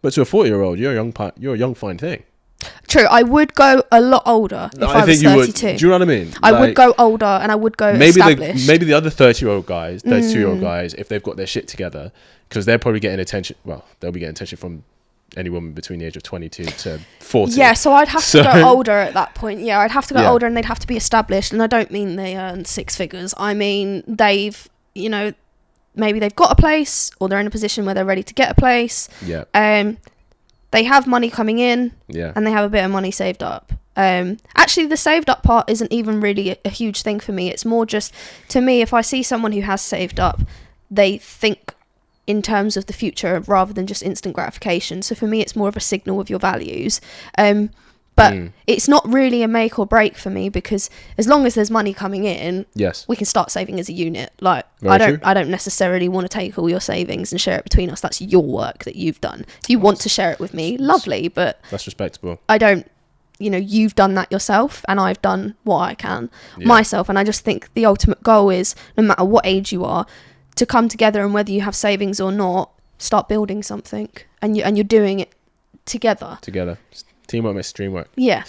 but to a 40-year-old, you're a young fine thing. True, I would go a lot older if I was 32. Do you know what I mean? I would go older and I would go established. Maybe the other 32-year-old guys, if they've got their shit together, because they're probably getting attention. Well, they'll be getting attention from any woman between the age of 22 to 40. Yeah, so I'd have to go older at that point. Yeah, I'd have to go older, and they'd have to be established. And I don't mean they earn six figures. I mean they've, maybe they've got a place, or they're in a position where they're ready to get a place. Yeah. They have money coming in. Yeah. And they have a bit of money saved up. Actually, the saved up part isn't even really a huge thing for me. It's more just, to me, if I see someone who has saved up, they think in terms of the future rather than just instant gratification. So for me, it's more of a signal of your values. But But it's not really a make or break for me, because as long as there's money coming in, yes, we can start saving as a unit. Like, Very true. I don't necessarily want to take all your savings and share it between us. That's your work that you've done. If you want to share it with me, lovely, but that's respectable. I don't, you've done that yourself, and I've done what I can myself. And I just think the ultimate goal is, no matter what age you are, to come together, and whether you have savings or not, start building something, and you're doing it together. Teamwork makes dream work. Yeah.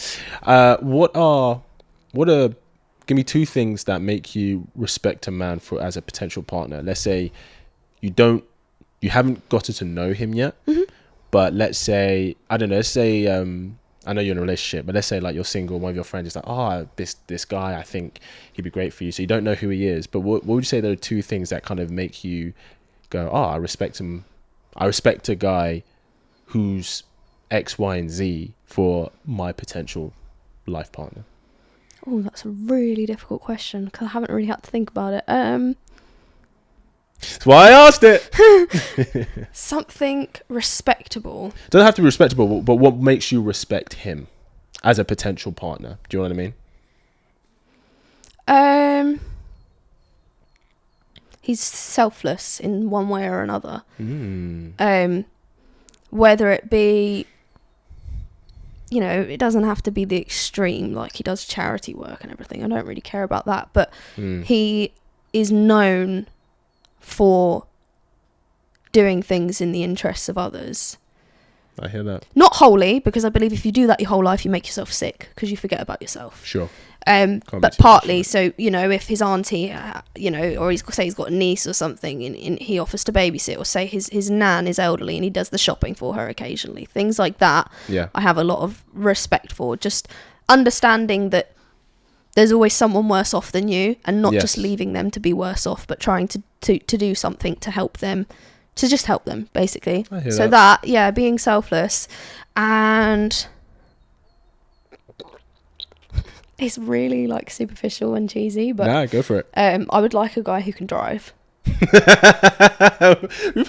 Give me two things that make you respect a man as a potential partner. Let's say you haven't gotten to know him yet, but let's say, I don't know, I know you're in a relationship, but let's say like you're single, one of your friends is like, this guy, I think he'd be great for you. So you don't know who he is, but what would you say there are two things that kind of make you go, I respect him. I respect a guy who's X, Y, and Z for my potential life partner? Oh, that's a really difficult question, because I haven't really had to think about it. That's why I asked it. Something respectable. Doesn't have to be respectable, but what makes you respect him as a potential partner? Do you know what I mean? He's selfless in one way or another. Whether it be, it doesn't have to be the extreme, like he does charity work and everything. I don't really care about that, but he is known for doing things in the interests of others. I hear that. Not wholly, because I believe if you do that your whole life, you make yourself sick, because you forget about yourself. Sure. But partly, so, if his auntie, or he's got a niece or something, and he offers to babysit, or say his nan is elderly and he does the shopping for her occasionally, things like that. Yeah. I have a lot of respect for, just understanding that there's always someone worse off than you, and not just leaving them to be worse off, but trying to do something to help them, to just help them, basically. I hear so that, being selfless. And it's really like superficial and cheesy, but nah, go for it. I would like a guy who can drive. We've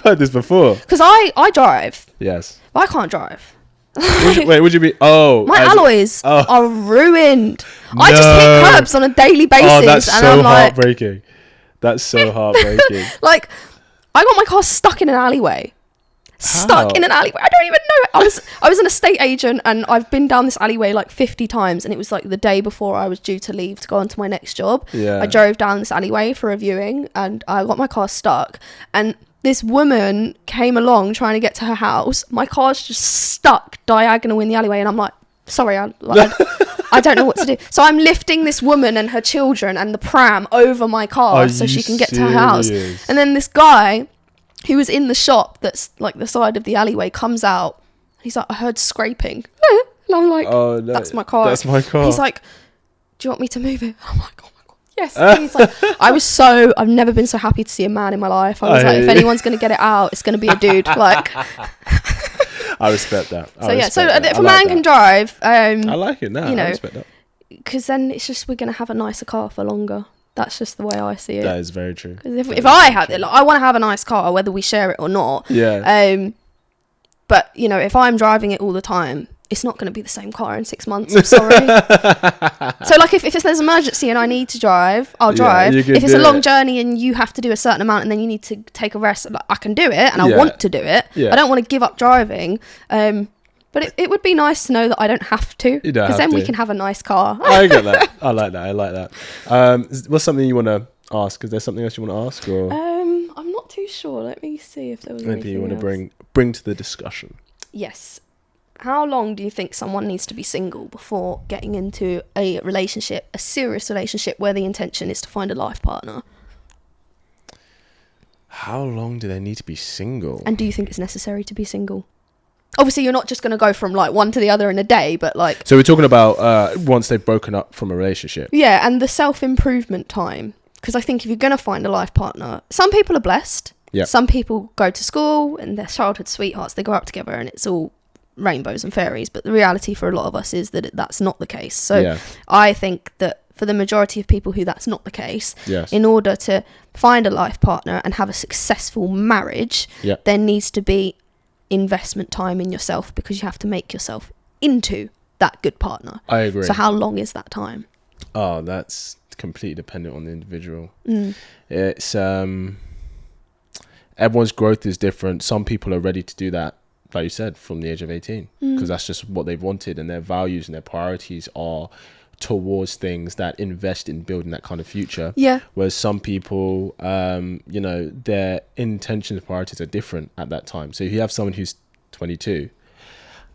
heard this before. Because I drive. Yes. But I can't drive. Would you be? Oh, my alloys are ruined. I just hit curbs on a daily basis. Oh, that's and so I'm like, heartbreaking. That's so heartbreaking. Like, I got my car stuck in an alleyway. Stuck in an alleyway. I don't even know. I was an estate agent, and I've been down this alleyway like 50 times, and it was like the day before I was due to leave to go on to my next job. Yeah. I drove down this alleyway for a viewing, and I got my car stuck, and this woman came along trying to get to her house. My car's just stuck diagonal in the alleyway, and I'm like, sorry, I don't know what to do. So I'm lifting this woman and her children and the pram over my car so she can get to her house. And then this guy who was in the shop that's like the side of the alleyway comes out. He's like, I heard scraping. And I'm like, oh, no, that's my car. That's my car. He's like, do you want me to move it? I'm like, oh my God, yes. And he's like, I've never been so happy to see a man in my life. I was like, if anyone's going to get it out, it's going to be a dude. Like, I respect that. If a man can drive, I like it now. I respect that. Because then it's just, we're going to have a nicer car for longer. That's just the way I see it. That is very true. Because if I had it, like, I want to have a nice car, whether we share it or not. Yeah. But if I'm driving it all the time, it's not going to be the same car in 6 months. I'm sorry. So, like, if there's an emergency and I need to drive, I'll drive. If it's a long journey and you have to do a certain amount and then you need to take a rest, like, I can do it, and I want to do it. Yeah. I don't want to give up driving. But it would be nice to know that I don't have to, because then we can have a nice car. I get that. I like that. What's something you want to ask? Is there something else you want to ask? Or I'm not too sure. Let me see if there was anything you want else. to bring to the discussion. Yes. How long do you think someone needs to be single before getting into a relationship, a serious relationship, where the intention is to find a life partner? How long do they need to be single? And do you think it's necessary to be single? Obviously, you're not just going to go from like one to the other in a day, but like... So we're talking about once they've broken up from a relationship. Yeah, and the self-improvement time. Because I think if you're going to find a life partner, some people are blessed. Yeah. Some people go to school and they're childhood sweethearts. They grow up together and it's all rainbows and fairies. But the reality for a lot of us is that that's not the case. So I think that for the majority of people who that's not the case, in order to find a life partner and have a successful marriage, there needs to be investment time in yourself, because you have to make yourself into that good partner. I agree. So how long is that time? Oh, that's completely dependent on the individual. Mm. It's everyone's growth is different. Some people are ready to do that, like you said, from the age of 18, because that's just what they've wanted, and their values and their priorities are towards things that invest in building that kind of future. Yeah. Whereas some people, you know, their intentions and priorities are different at that time. So if you have someone who's 22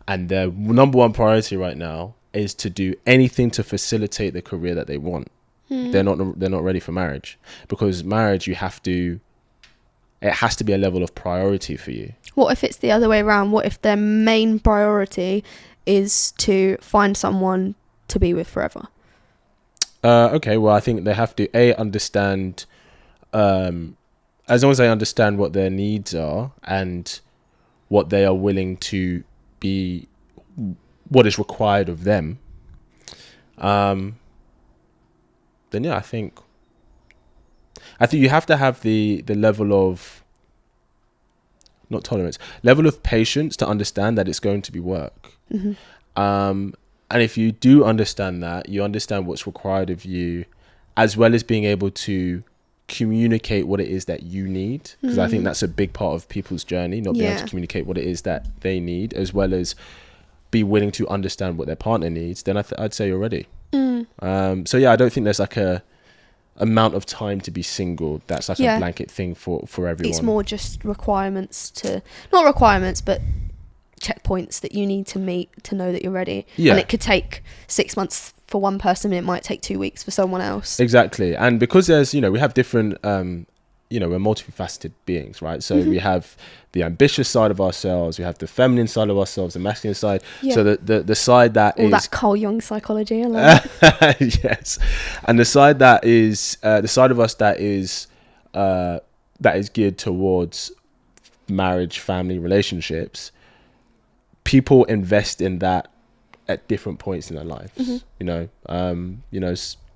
and their number one priority right now is to do anything to facilitate the career that they want, they're not ready for marriage, because marriage, it has to be a level of priority for you. What if it's the other way around? What if their main priority is to find someone to be with forever? Okay, well, I think they have to understand, as long as they understand what their needs are and what they are willing to be, what is required of them, then yeah, I think you have to have the level of, not tolerance, level of patience to understand that it's going to be work. And if you do understand that, you understand what's required of you, as well as being able to communicate what it is that you need, because I think that's a big part of people's journey, not being able to communicate what it is that they need, as well as be willing to understand what their partner needs, then I'd say you're ready. So yeah, I don't think there's like a amount of time to be single that's like a blanket thing for everyone. It's more just requirements not requirements, but checkpoints that you need to meet to know that you're ready. And it could take 6 months for one person, and it might take 2 weeks for someone else. Exactly. And because there's, we have different, we're multifaceted beings, right? So we have the ambitious side of ourselves, we have the feminine side of ourselves, the masculine side. So the side that all is that Carl Jung psychology, I love it. yes. And the side that is the side of us that is geared towards marriage, family, relationships. People invest in that at different points in their lives.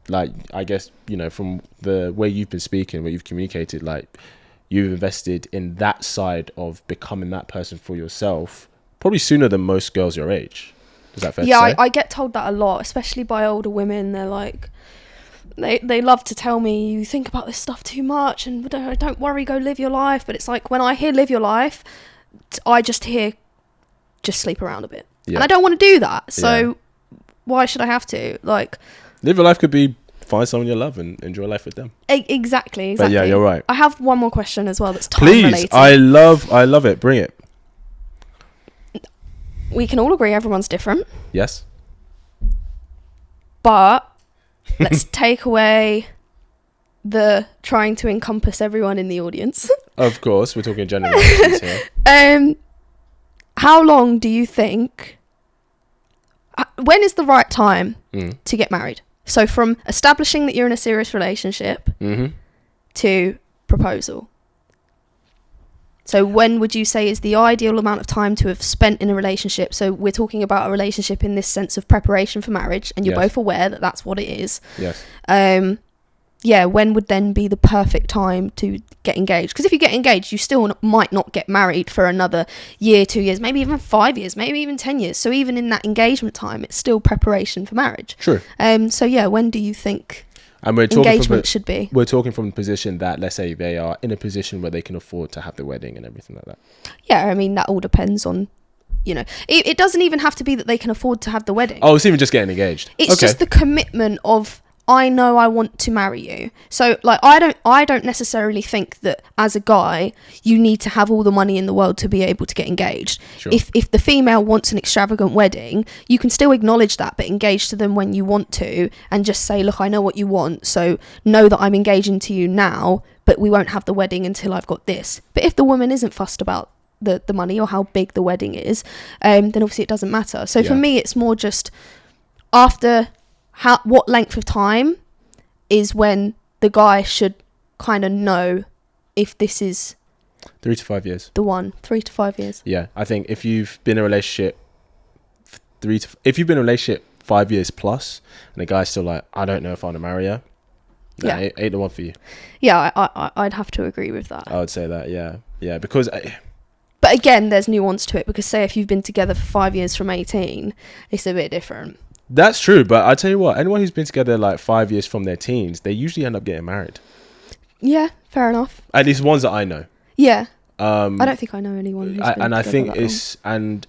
Like, I guess, from the way you've been speaking, what you've communicated, like, you've invested in that side of becoming that person for yourself probably sooner than most girls your age. Is that fair to say? I get told that a lot, especially by older women. They're like, they love to tell me, you think about this stuff too much, and don't worry, go live your life. But it's like, when I hear live your life, I just hear just sleep around a bit. And I don't want to do that. So why should I have to? Like, live your life could be find someone you love and enjoy life with them. Exactly. But yeah, you're right. I have one more question as well that's time related. Please, I love it. Bring it. We can all agree everyone's different. Yes. But let's take away the trying to encompass everyone in the audience. Of course, we're talking generalities here. How long do you think, when is the right time to get married? So from establishing that you're in a serious relationship to proposal. So when would you say is the ideal amount of time to have spent in a relationship? So we're talking about a relationship in this sense of preparation for marriage, and you're both aware that that's what it is. Yes. When would then be the perfect time to get engaged? Because if you get engaged, you still might not get married for another year, 2 years, maybe even 5 years, maybe even 10 years. So even in that engagement time, it's still preparation for marriage. True. When do you think engagement should be? We're talking from the position that, let's say, they are in a position where they can afford to have the wedding and everything like that. Yeah, I mean, that all depends on, it doesn't even have to be that they can afford to have the wedding. Oh, it's even just getting engaged. It's just the commitment of, I know I want to marry you. So, like, I don't necessarily think that as a guy you need to have all the money in the world to be able to get engaged. Sure. If the female wants an extravagant wedding, you can still acknowledge that, but engage to them when you want to, and just say, look, I know what you want, so know that I'm engaging to you now, but we won't have the wedding until I've got this. But if the woman isn't fussed about the money or how big the wedding is, then obviously it doesn't matter. So for me, it's more just after what length of time is when the guy should kind of know if this is 3 to 5 years. The one. 3 to 5 years. Yeah, I think if you've been in a relationship 5 years plus, and the guy's still like, I don't know if I want to marry her, ain't the one for you. Yeah, I'd have to agree with that. I would say that, yeah, because. But again, there's nuance to it, because say if you've been together for 5 years from 18, it's a bit different. That's true, but I tell you what, anyone who's been together like 5 years from their teens, they usually end up getting married. Yeah, fair enough. At least ones that I know. Yeah. I don't think I know anyone who's been and I think that long. and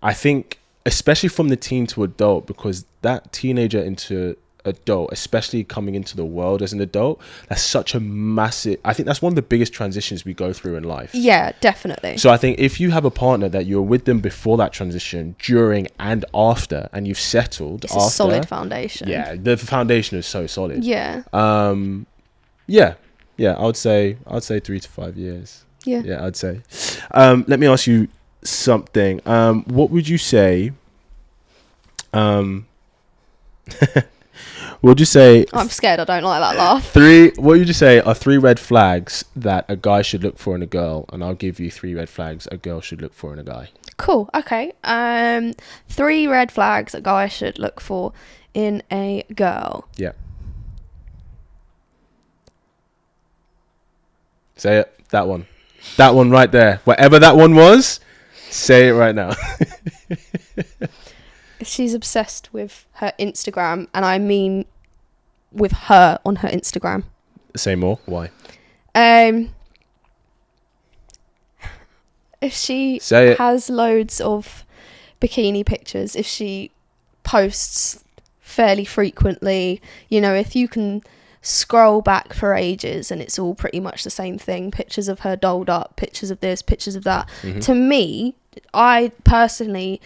I think especially from the teen to adult, because that teenager into adult, especially coming into the world as an adult, that's such a massive, I think that's one of the biggest transitions we go through in life. Yeah, definitely. So I think if you have a partner that you're with them before that transition, during and after, and you've settled It's after, a solid foundation. Yeah, the foundation is so solid. Yeah. Yeah, I would say 3 to 5 years. Yeah, I'd say. Let me ask you something. What would you say? What would you say? I'm scared. I don't like that laugh. What would you say are 3 red flags that a guy should look for in a girl? And I'll give you 3 red flags a girl should look for in a guy. Cool. Okay. 3 red flags a guy should look for in a girl. Yeah. Say it. That one. That one right there. Whatever that one was, say it right now. She's obsessed with her Instagram, and I mean with her on her Instagram. Say more. Why? If she Say it. has loads of bikini pictures, if she posts fairly frequently, if you can scroll back for ages and it's all pretty much the same thing, pictures of her dolled up, pictures of this, pictures of that. Mm-hmm. To me, I personally,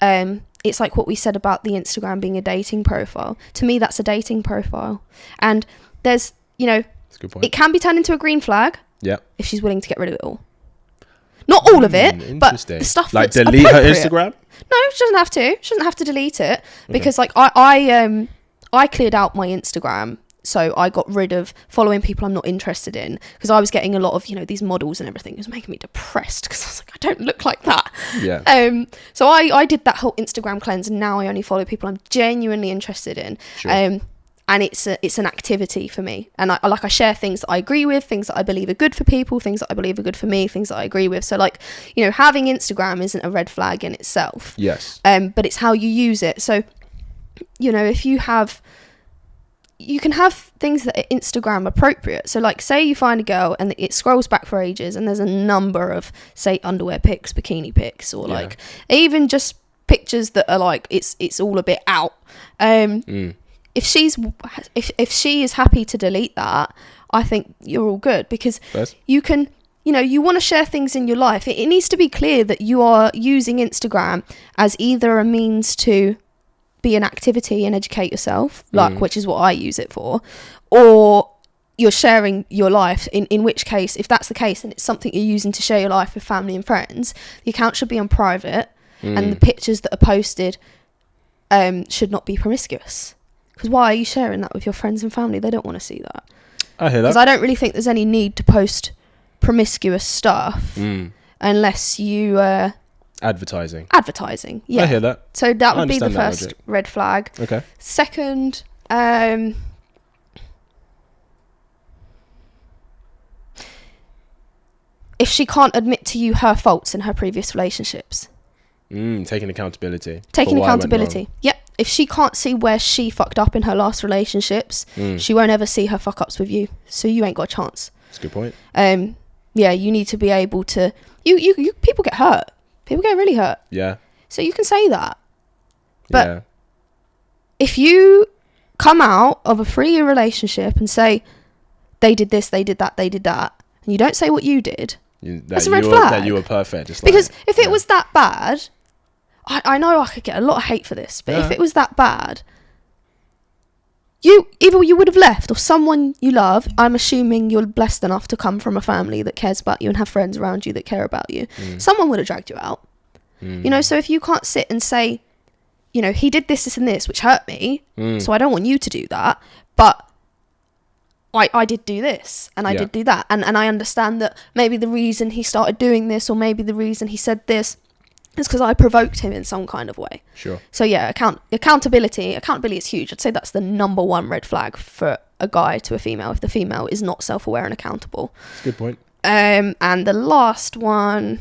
it's like what we said about the Instagram being a dating profile. To me, that's a dating profile. And there's, that's a good point. It can be turned into a green flag. Yeah. If she's willing to get rid of it all. Not all of it, but the stuff like that's delete appropriate. her Instagram? No, she doesn't have to. She doesn't have to delete it. Because I cleared out my Instagram. So I got rid of following people I'm not interested in, because I was getting a lot of, these models and everything. It was making me depressed, because I was like, I don't look like that. Yeah. So I did that whole Instagram cleanse, and now I only follow people I'm genuinely interested in. Sure. And it's an activity for me. And I share things that I agree with, things that I believe are good for people, things that I believe are good for me, things that I agree with. So having Instagram isn't a red flag in itself. Yes. But it's how you use it. So, if you can have things that are Instagram appropriate. So say you find a girl and it scrolls back for ages and there's a number of, say, underwear pics, bikini pics, or even just pictures that are it's all a bit out. If she is happy to delete that, I think you're all good, because you can, you want to share things in your life. It needs to be clear that you are using Instagram as either a means to be an activity and educate yourself, which is what I use it for, or you're sharing your life, in which case, if that's the case and it's something you're using to share your life with family and friends, the account should be on private, and the pictures that are posted should not be promiscuous. Because why are you sharing that with your friends and family? They don't want to see that. I hear that. Because I don't really think there's any need to post promiscuous stuff unless you... Advertising, yeah. I hear that. So that would be the first red flag. Okay. Second, if she can't admit to you her faults in her previous relationships. Taking accountability. Yep. If she can't see where she fucked up in her last relationships, she won't ever see her fuck ups with you. So you ain't got a chance. That's a good point. Yeah, you need to be able to... You people get hurt. People get really hurt. Yeah. So you can say that. But if you come out of a 3-year relationship and say, they did this, they did that, they did that, and you don't say what you did, that's a red flag. That you were perfect. Because if it was that bad, I know I could get a lot of hate for this, but if it was that bad, either you would have left, or someone you love, I'm assuming you're blessed enough to come from a family that cares about you and have friends around you that care about you. Someone would have dragged you out. So if you can't sit and say, he did this and this, which hurt me, so I don't want you to do that, but I did do this and I did do that. And I understand that maybe the reason he started doing this, or maybe the reason he said this, is because I provoked him in some kind of way. Sure. So accountability is huge. I'd say that's the number 1 red flag for a guy to a female, if the female is not self-aware and accountable. That's a good point. And the last one,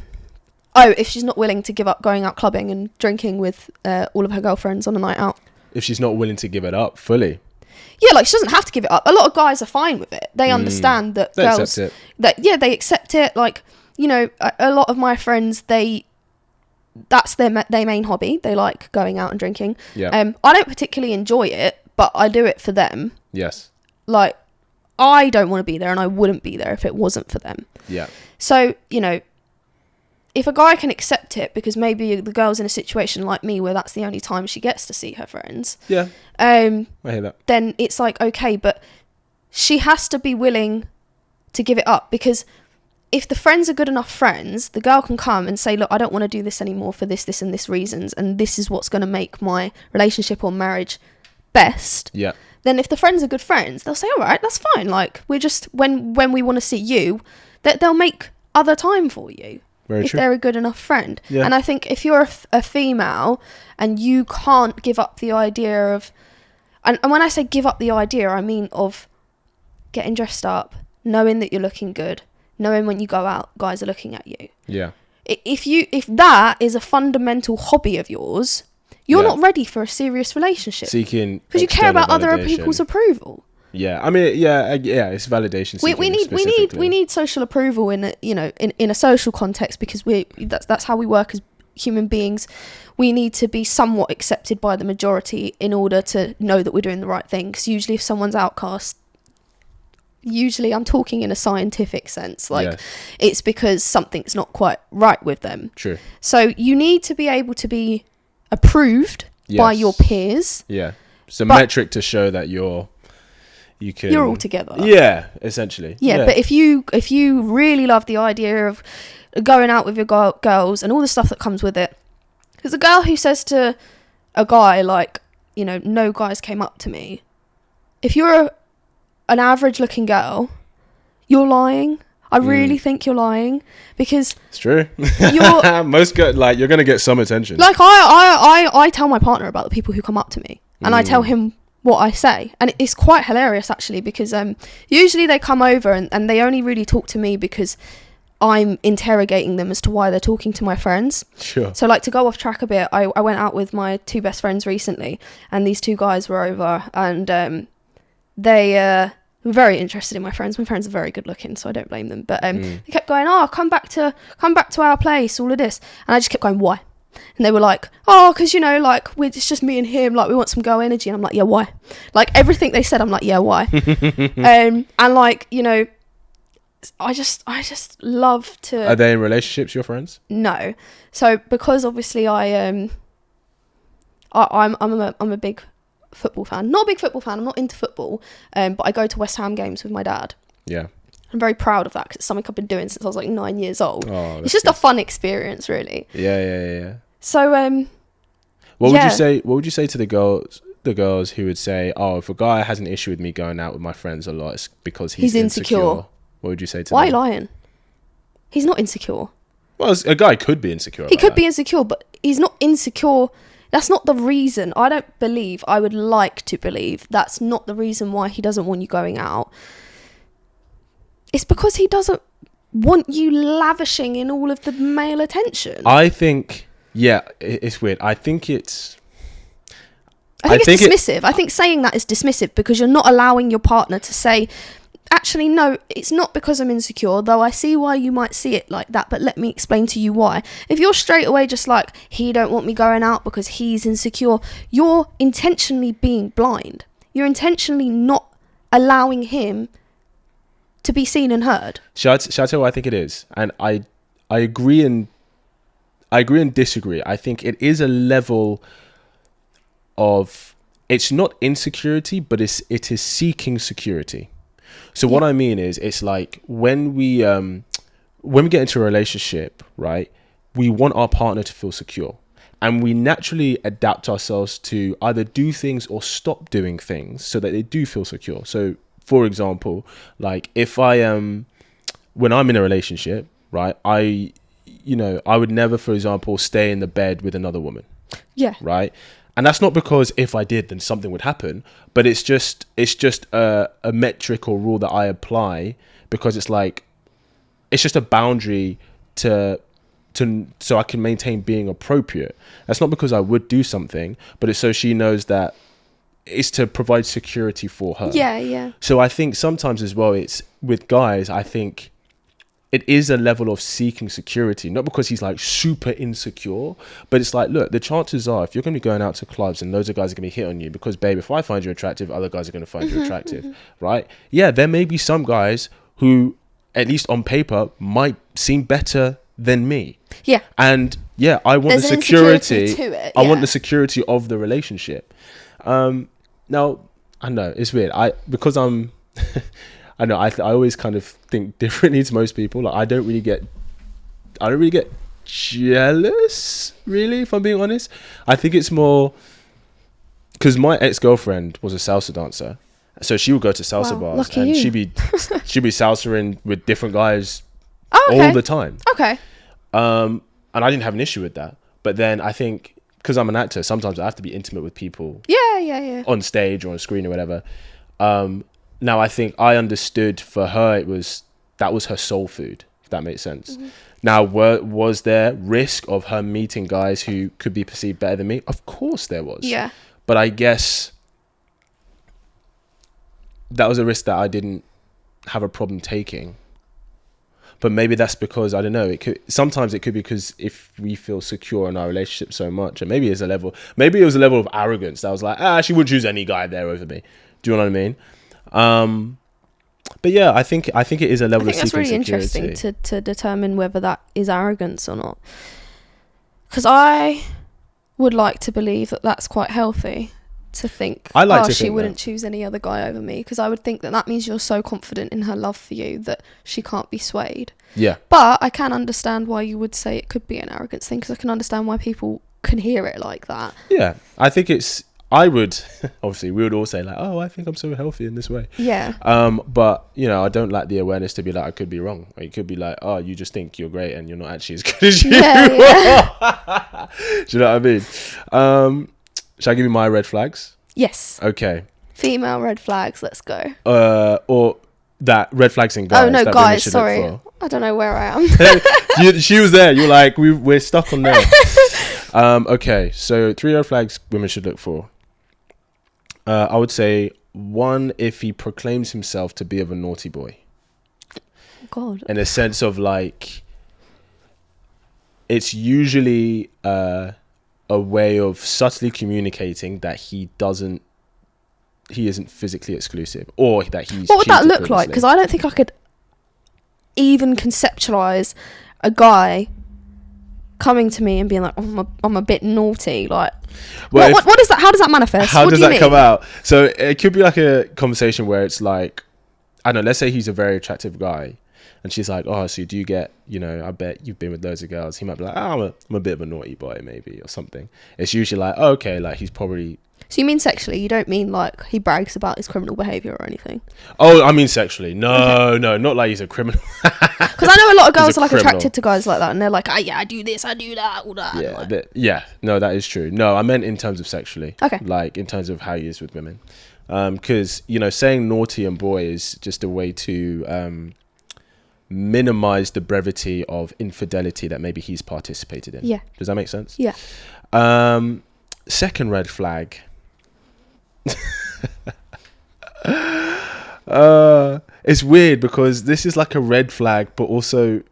Oh, if she's not willing to give up going out clubbing and drinking with all of her girlfriends on a night out. If she's not willing to give it up fully. Yeah, like she doesn't have to give it up. A lot of guys are fine with it. They understand that they girls accept it. They accept it. Like, you know, a lot of my friends, that's their main hobby. They like going out and drinking. Yeah. I don't particularly enjoy it, but I do it for them. Yes. Like, I don't want to be there, and I wouldn't be there if it wasn't for them. Yeah. So, you know, if a guy can accept it because maybe the girl's in a situation like me where that's the only time she gets to see her friends. Yeah. I hear that. Then it's like, okay, but she has to be willing to give it up, because if the friends are good enough friends, the girl can come and say, look, I don't want to do this anymore for this and this reasons, and this is what's going to make my relationship or marriage best. Yeah. Then if the friends are good friends, they'll say, all right, that's fine. Like, we're just, when we want to see you, they'll make other time for you. Very if true. they're a good enough friend. Yeah. And I think if you're a female and you can't give up the idea of, and when I say give up the idea, I mean of getting dressed up, knowing that you're looking good, knowing when you go out, guys are looking at you. Yeah. If that is a fundamental hobby of yours, you're not ready for a serious relationship. Seeking because you care about external other people's approval. Yeah, I mean, yeah, it's validation. We need social approval in a social context, because that's how we work as human beings. We need to be somewhat accepted by the majority in order to know that we're doing the right thing. Because usually, if someone's outcast, usually I'm talking in a scientific sense, like it's because something's not quite right with them. True. So you need to be able to be approved by your peers. Yeah, it's a metric to show that you're all together. Yeah, essentially. Yeah, but if you really love the idea of going out with your girls and all the stuff that comes with it, because a girl who says to a guy, like, you know, no guys came up to me, if you're an average looking girl, you're lying. I really think you're lying, because it's true. Most girls, like, you're gonna get some attention. Like, I tell my partner about the people who come up to me, and I tell him what I say, and it's quite hilarious actually, because usually they come over and they only really talk to me because I'm interrogating them as to why they're talking to my friends. Sure. So, like, to go off track a bit, I went out with my two best friends recently, and these two guys were over, and they were very interested in my friends. My friends are very good looking, so I don't blame them, but they kept going, oh, come back to our place, all of this, and I just kept going, why? And they were like, oh, because, you know, like, it's just me and him, like, we want some girl energy. And I'm like, yeah, why? Like, everything they said, I'm like, yeah, why? And, like, you know, I just love to... Are they in relationships, your friends? No. So, because obviously I'm a big football fan. Not a big football fan, I'm not into football, but I go to West Ham games with my dad. Yeah. I'm very proud of that, because it's something I've been doing since I was like 9 years old. Oh, it's just a fun experience, really. Yeah. So, what would you say to the girls who would say, oh, if a guy has an issue with me going out with my friends a lot, it's because he's insecure. What would you say to them? Why lying? He's not insecure. Well, a guy could be insecure. He could be insecure, but he's not insecure. That's not the reason. I would like to believe that's not the reason why he doesn't want you going out. It's because he doesn't want you lavishing in all of the male attention. I think, it's weird. I think it's dismissive. I think saying that is dismissive, because you're not allowing your partner to say, actually, no, it's not because I'm insecure, though I see why you might see it like that, but let me explain to you why. If you're straight away just like, he don't want me going out because he's insecure, you're intentionally being blind. You're intentionally not allowing him to be seen and heard. Shall I tell you what I think it is? And I agree and disagree. I think it is a level of, it's not insecurity, but it is seeking security. So what I mean is, it's like when we get into a relationship, right, we want our partner to feel secure, and we naturally adapt ourselves to either do things or stop doing things so that they do feel secure. So, for example, like if when I'm in a relationship, right, I would never, for example, stay in the bed with another woman. Yeah. Right. And that's not because if I did, then something would happen, but it's just a metric or rule that I apply, because it's like, it's just a boundary to so I can maintain being appropriate. That's not because I would do something, but it's so she knows that it's to provide security for her. Yeah. So I think sometimes as well, it's with guys, I think it is a level of seeking security, not because he's like super insecure, but it's like, look, the chances are if you're going to be going out to clubs and loads of guys are going to be hit on you because, babe, if I find you attractive, other guys are going to find you attractive, right? Yeah, there may be some guys who, at least on paper, might seem better than me. Yeah. And yeah, I want There's the an security. insecurity to it, I want yeah. the security of the relationship. Now, I know it's weird. Because I'm, I know I always kind of think differently to most people. Like I don't really get jealous, really, if I'm being honest. I think it's more because my ex-girlfriend was a salsa dancer, so she would go to salsa bars lucky and you. she'd be salsaing with different guys Okay. all the time. Okay. And I didn't have an issue with that. But then I think because I'm an actor, sometimes I have to be intimate with people Yeah. on stage or on screen or whatever. Now I think I understood for her that was her soul food, if that makes sense. Now, was there risk of her meeting guys who could be perceived better than me? Of course there was. Yeah. But I guess that was a risk that I didn't have a problem taking. But maybe that's because, I don't know, sometimes it could be because if we feel secure in our relationship so much, and maybe it was a level of arrogance that I was like, she wouldn't choose any guy there over me. Do you know what I mean? But yeah, I think it is a level of seeking security. I think that's really interesting to determine whether that is arrogance or not. Because I would like to believe that that's quite healthy. To think, she wouldn't choose any other guy over me, because I would think that means you're so confident in her love for you that she can't be swayed. Yeah. But I can understand why you would say it could be an arrogance thing, because I can understand why people can hear it like that. Yeah, I think obviously we would all say like, oh, I think I'm so healthy in this way. Yeah. But I don't like the awareness to be like, I could be wrong. Or it could be like, oh, you just think you're great and you're not actually as good as you. Yeah. Do you know what I mean? Shall I give you my red flags? Yes. Okay. Female red flags. Let's go. Or that red flags in guys. Oh no, that guys. Sorry, I don't know where I am. She was there. You're like, we're stuck on there. Okay, so 3 red flags women should look for. I would say 1, if he proclaims himself to be of a naughty boy. God. In a sense of like, it's usually a way of subtly communicating that he isn't physically exclusive, or that he's. What would that look like? Because I don't think I could even conceptualize a guy coming to me and being like, oh, I'm a bit naughty. Like, well, what is that? How does that manifest? How does that come out? So it could be like a conversation where it's like, I don't know, let's say he's a very attractive guy. And she's like, oh, so do you get, I bet you've been with loads of girls. He might be like, oh, I'm a bit of a naughty boy, maybe, or something. It's usually like, oh, okay, like he's probably... So you mean sexually? You don't mean like he brags about his criminal behaviour or anything? Oh, I mean sexually. No, not like he's a criminal. Because I know a lot of girls are like attracted to guys like that. And they're like, yeah, I do this, I do that, all that. Yeah, no, that is true. No, I meant in terms of sexually. Okay. Like in terms of how he is with women. Because, saying naughty and boy is just a way to... minimize the brevity of infidelity that maybe he's participated in. Yeah. Does that make sense? Yeah. Second red flag. It's weird because this is like a red flag, but also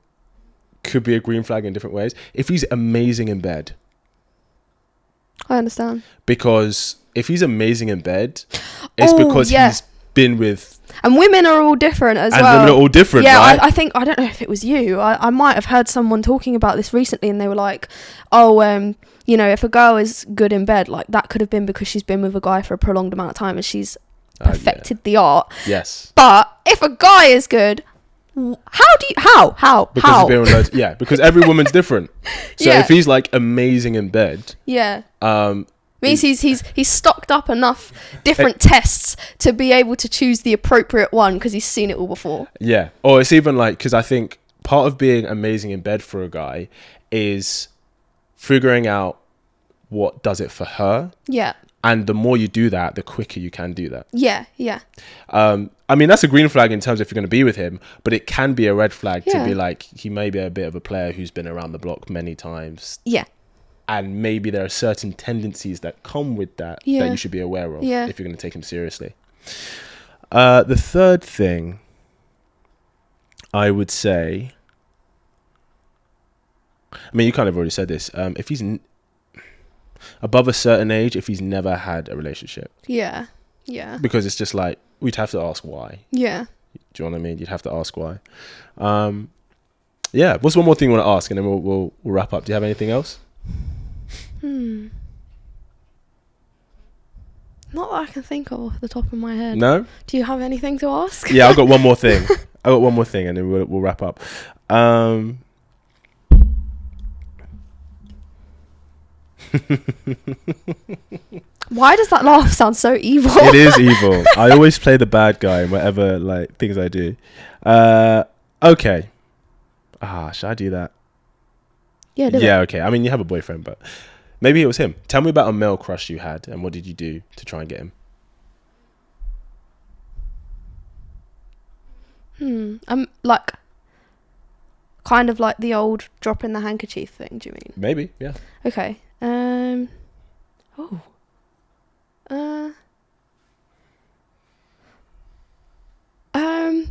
could be a green flag in different ways. If he's amazing in bed. I understand. Because if he's amazing in bed, it's because he's been with... And women are all different as well. And women are all different, right? I think, I don't know if it was you. I might have heard someone talking about this recently and they were like, oh, if a girl is good in bed, like that could have been because she's been with a guy for a prolonged amount of time and she's perfected the art. Yes. But if a guy is good, how? Because because every woman's different. So if he's like amazing in bed. Yeah. Means he's stocked up enough different tests to be able to choose the appropriate one because he's seen it all before. Yeah. Or it's even like, because I think part of being amazing in bed for a guy is figuring out what does it for her. Yeah. And the more you do that, the quicker you can do that. Yeah, yeah. I mean, that's a green flag in terms of if you're going to be with him, but it can be a red flag to Yeah. be like, he may be a bit of a player who's been around the block many times. Yeah. And maybe there are certain tendencies that come with that Yeah. that you should be aware of Yeah. if you're going to take him seriously. The third thing I would say, I mean, you kind of already said this. If he's above a certain age, if he's never had a relationship, Yeah. Yeah. because it's just like, we'd have to ask why. Yeah. Do you know what I mean? You'd have to ask why. Yeah. What's one more thing you want to ask, and then we'll wrap up? Do you have anything else? Not that I can think of off the top of my head. No? Do you have anything to ask? Yeah, I've got one more thing. And then we'll wrap up. Why does that laugh sound so evil? It is evil. I always play the bad guy in whatever like things I do. Okay. Should I do that? Yeah, do it. Yeah, okay. I mean, you have a boyfriend, but maybe it was him. Tell me about a male crush you had, and what did you do to try and get him? Like, kind of like the old dropping the handkerchief thing, do you mean? Maybe, yeah. Okay.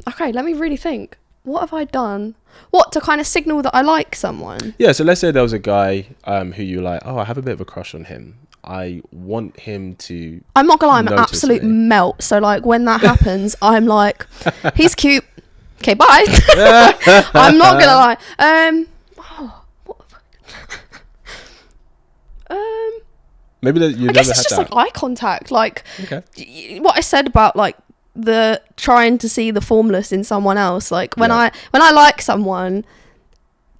Okay, let me really think. What have I done? What, to kind of signal that I like someone? Yeah, so let's say there was a guy who you like, I have a bit of a crush on him. I want him to... I'm not gonna lie, I'm an notice absolute me. melt. So, like, when that happens, I'm like, he's cute. Okay, bye. I'm not gonna lie. Maybe that you I never guess had it's just that. like eye contact. Like, Okay. what I said about like the trying to see the formless in someone else. Like when Yeah. I like someone,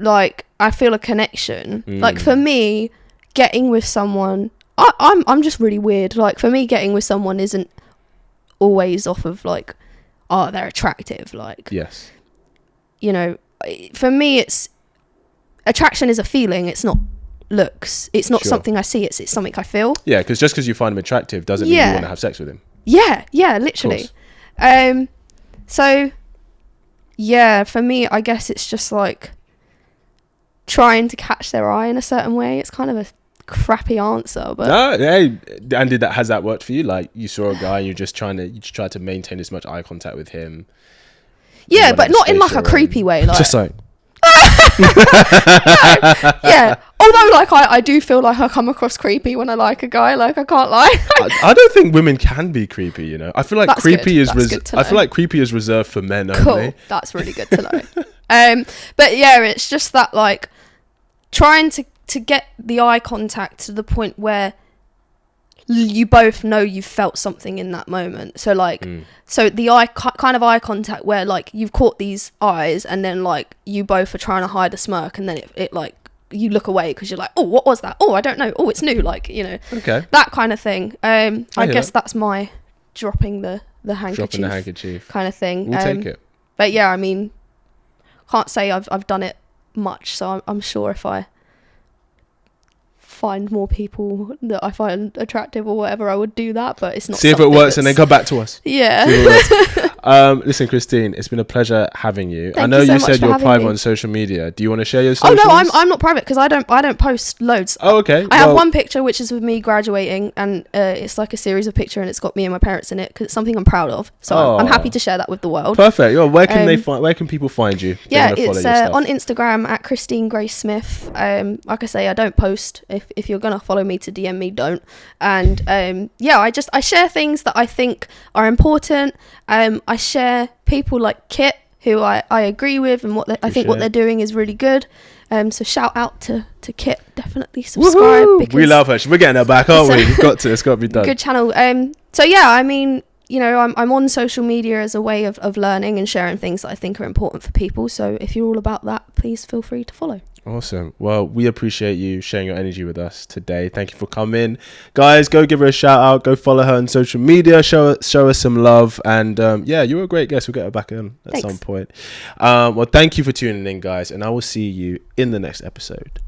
like I feel a connection. Like for me, getting with someone, I'm just really weird. Like for me, getting with someone isn't always off of like, oh, they're attractive. Like, Yes. you know, for me, it's attraction is a feeling. It's not looks. It's not Sure. something I see. It's something I feel. Yeah, because just because you find him attractive doesn't mean you Yeah. want to have sex with him. Yeah, literally. So yeah, for me, I guess it's just like trying to catch their eye in a certain way. It's kind of a crappy answer, but No, hey, and has that worked for you? Like you saw a guy and you just tried to maintain as much eye contact with him. yeah, whatever but not in space like a you're in. creepy way. Like, Just like yeah. Although, like, I do feel like I come across creepy when I like a guy. Like, I can't lie. I don't think women can be creepy. You know, I feel like That's creepy good. is. That's good to I feel know. like creepy is reserved for men Cool. only. That's really good to know. But yeah, it's just that like trying to get the eye contact to the point where you both know you felt something in that moment. So like, so the kind of eye contact where like you've caught these eyes and then like you both are trying to hide a smirk and then it like you look away because you're like, oh, what was that? Oh, I don't know. Oh, it's new. Like, you know, Okay. that kind of thing. I guess that. that's my dropping the handkerchief, Dropping the handkerchief. kind of thing. We'll take it. But yeah, I mean, can't say I've done it much, so I'm sure if I find more people that I find attractive or whatever, I would do that, but it's not. See if it works and then come back to us. Yeah. See if it works. Listen, Christine, it's been a pleasure having you. I Thank know you so you much said for you're having private me. on social media. Do you want to share your Oh socials? no, I'm not private because I don't post loads. Oh, okay. I have one picture which is with me graduating, and it's like a series of pictures, and it's got me and my parents in it because it's something I'm proud of. So I'm happy to share that with the world. Perfect. Yo, where can where can people find you? If they Yeah, wanna follow it's your stuff? on Instagram at Christine Grace Smith. Like I say, I don't post. If you're gonna follow me to DM me, don't. And yeah, I share things that I think are important. I share people like Kit, who I agree with, and I think what they're doing is really good. So shout out to Kit. Definitely subscribe. Woohoo! We love her. We're getting her back, aren't we? It's got to be done. Good channel. So yeah, I mean, you know, I'm on social media as a way of learning and sharing things that I think are important for people. So if you're all about that, please feel free to follow. Awesome. Well, we appreciate you sharing your energy with us today. Thank you for coming. Guys, go give her a shout out. Go follow her on social media. Show her some love. And yeah, you were a great guest. We'll get her back on at some point. Well, thank you for tuning in, guys. And I will see you in the next episode.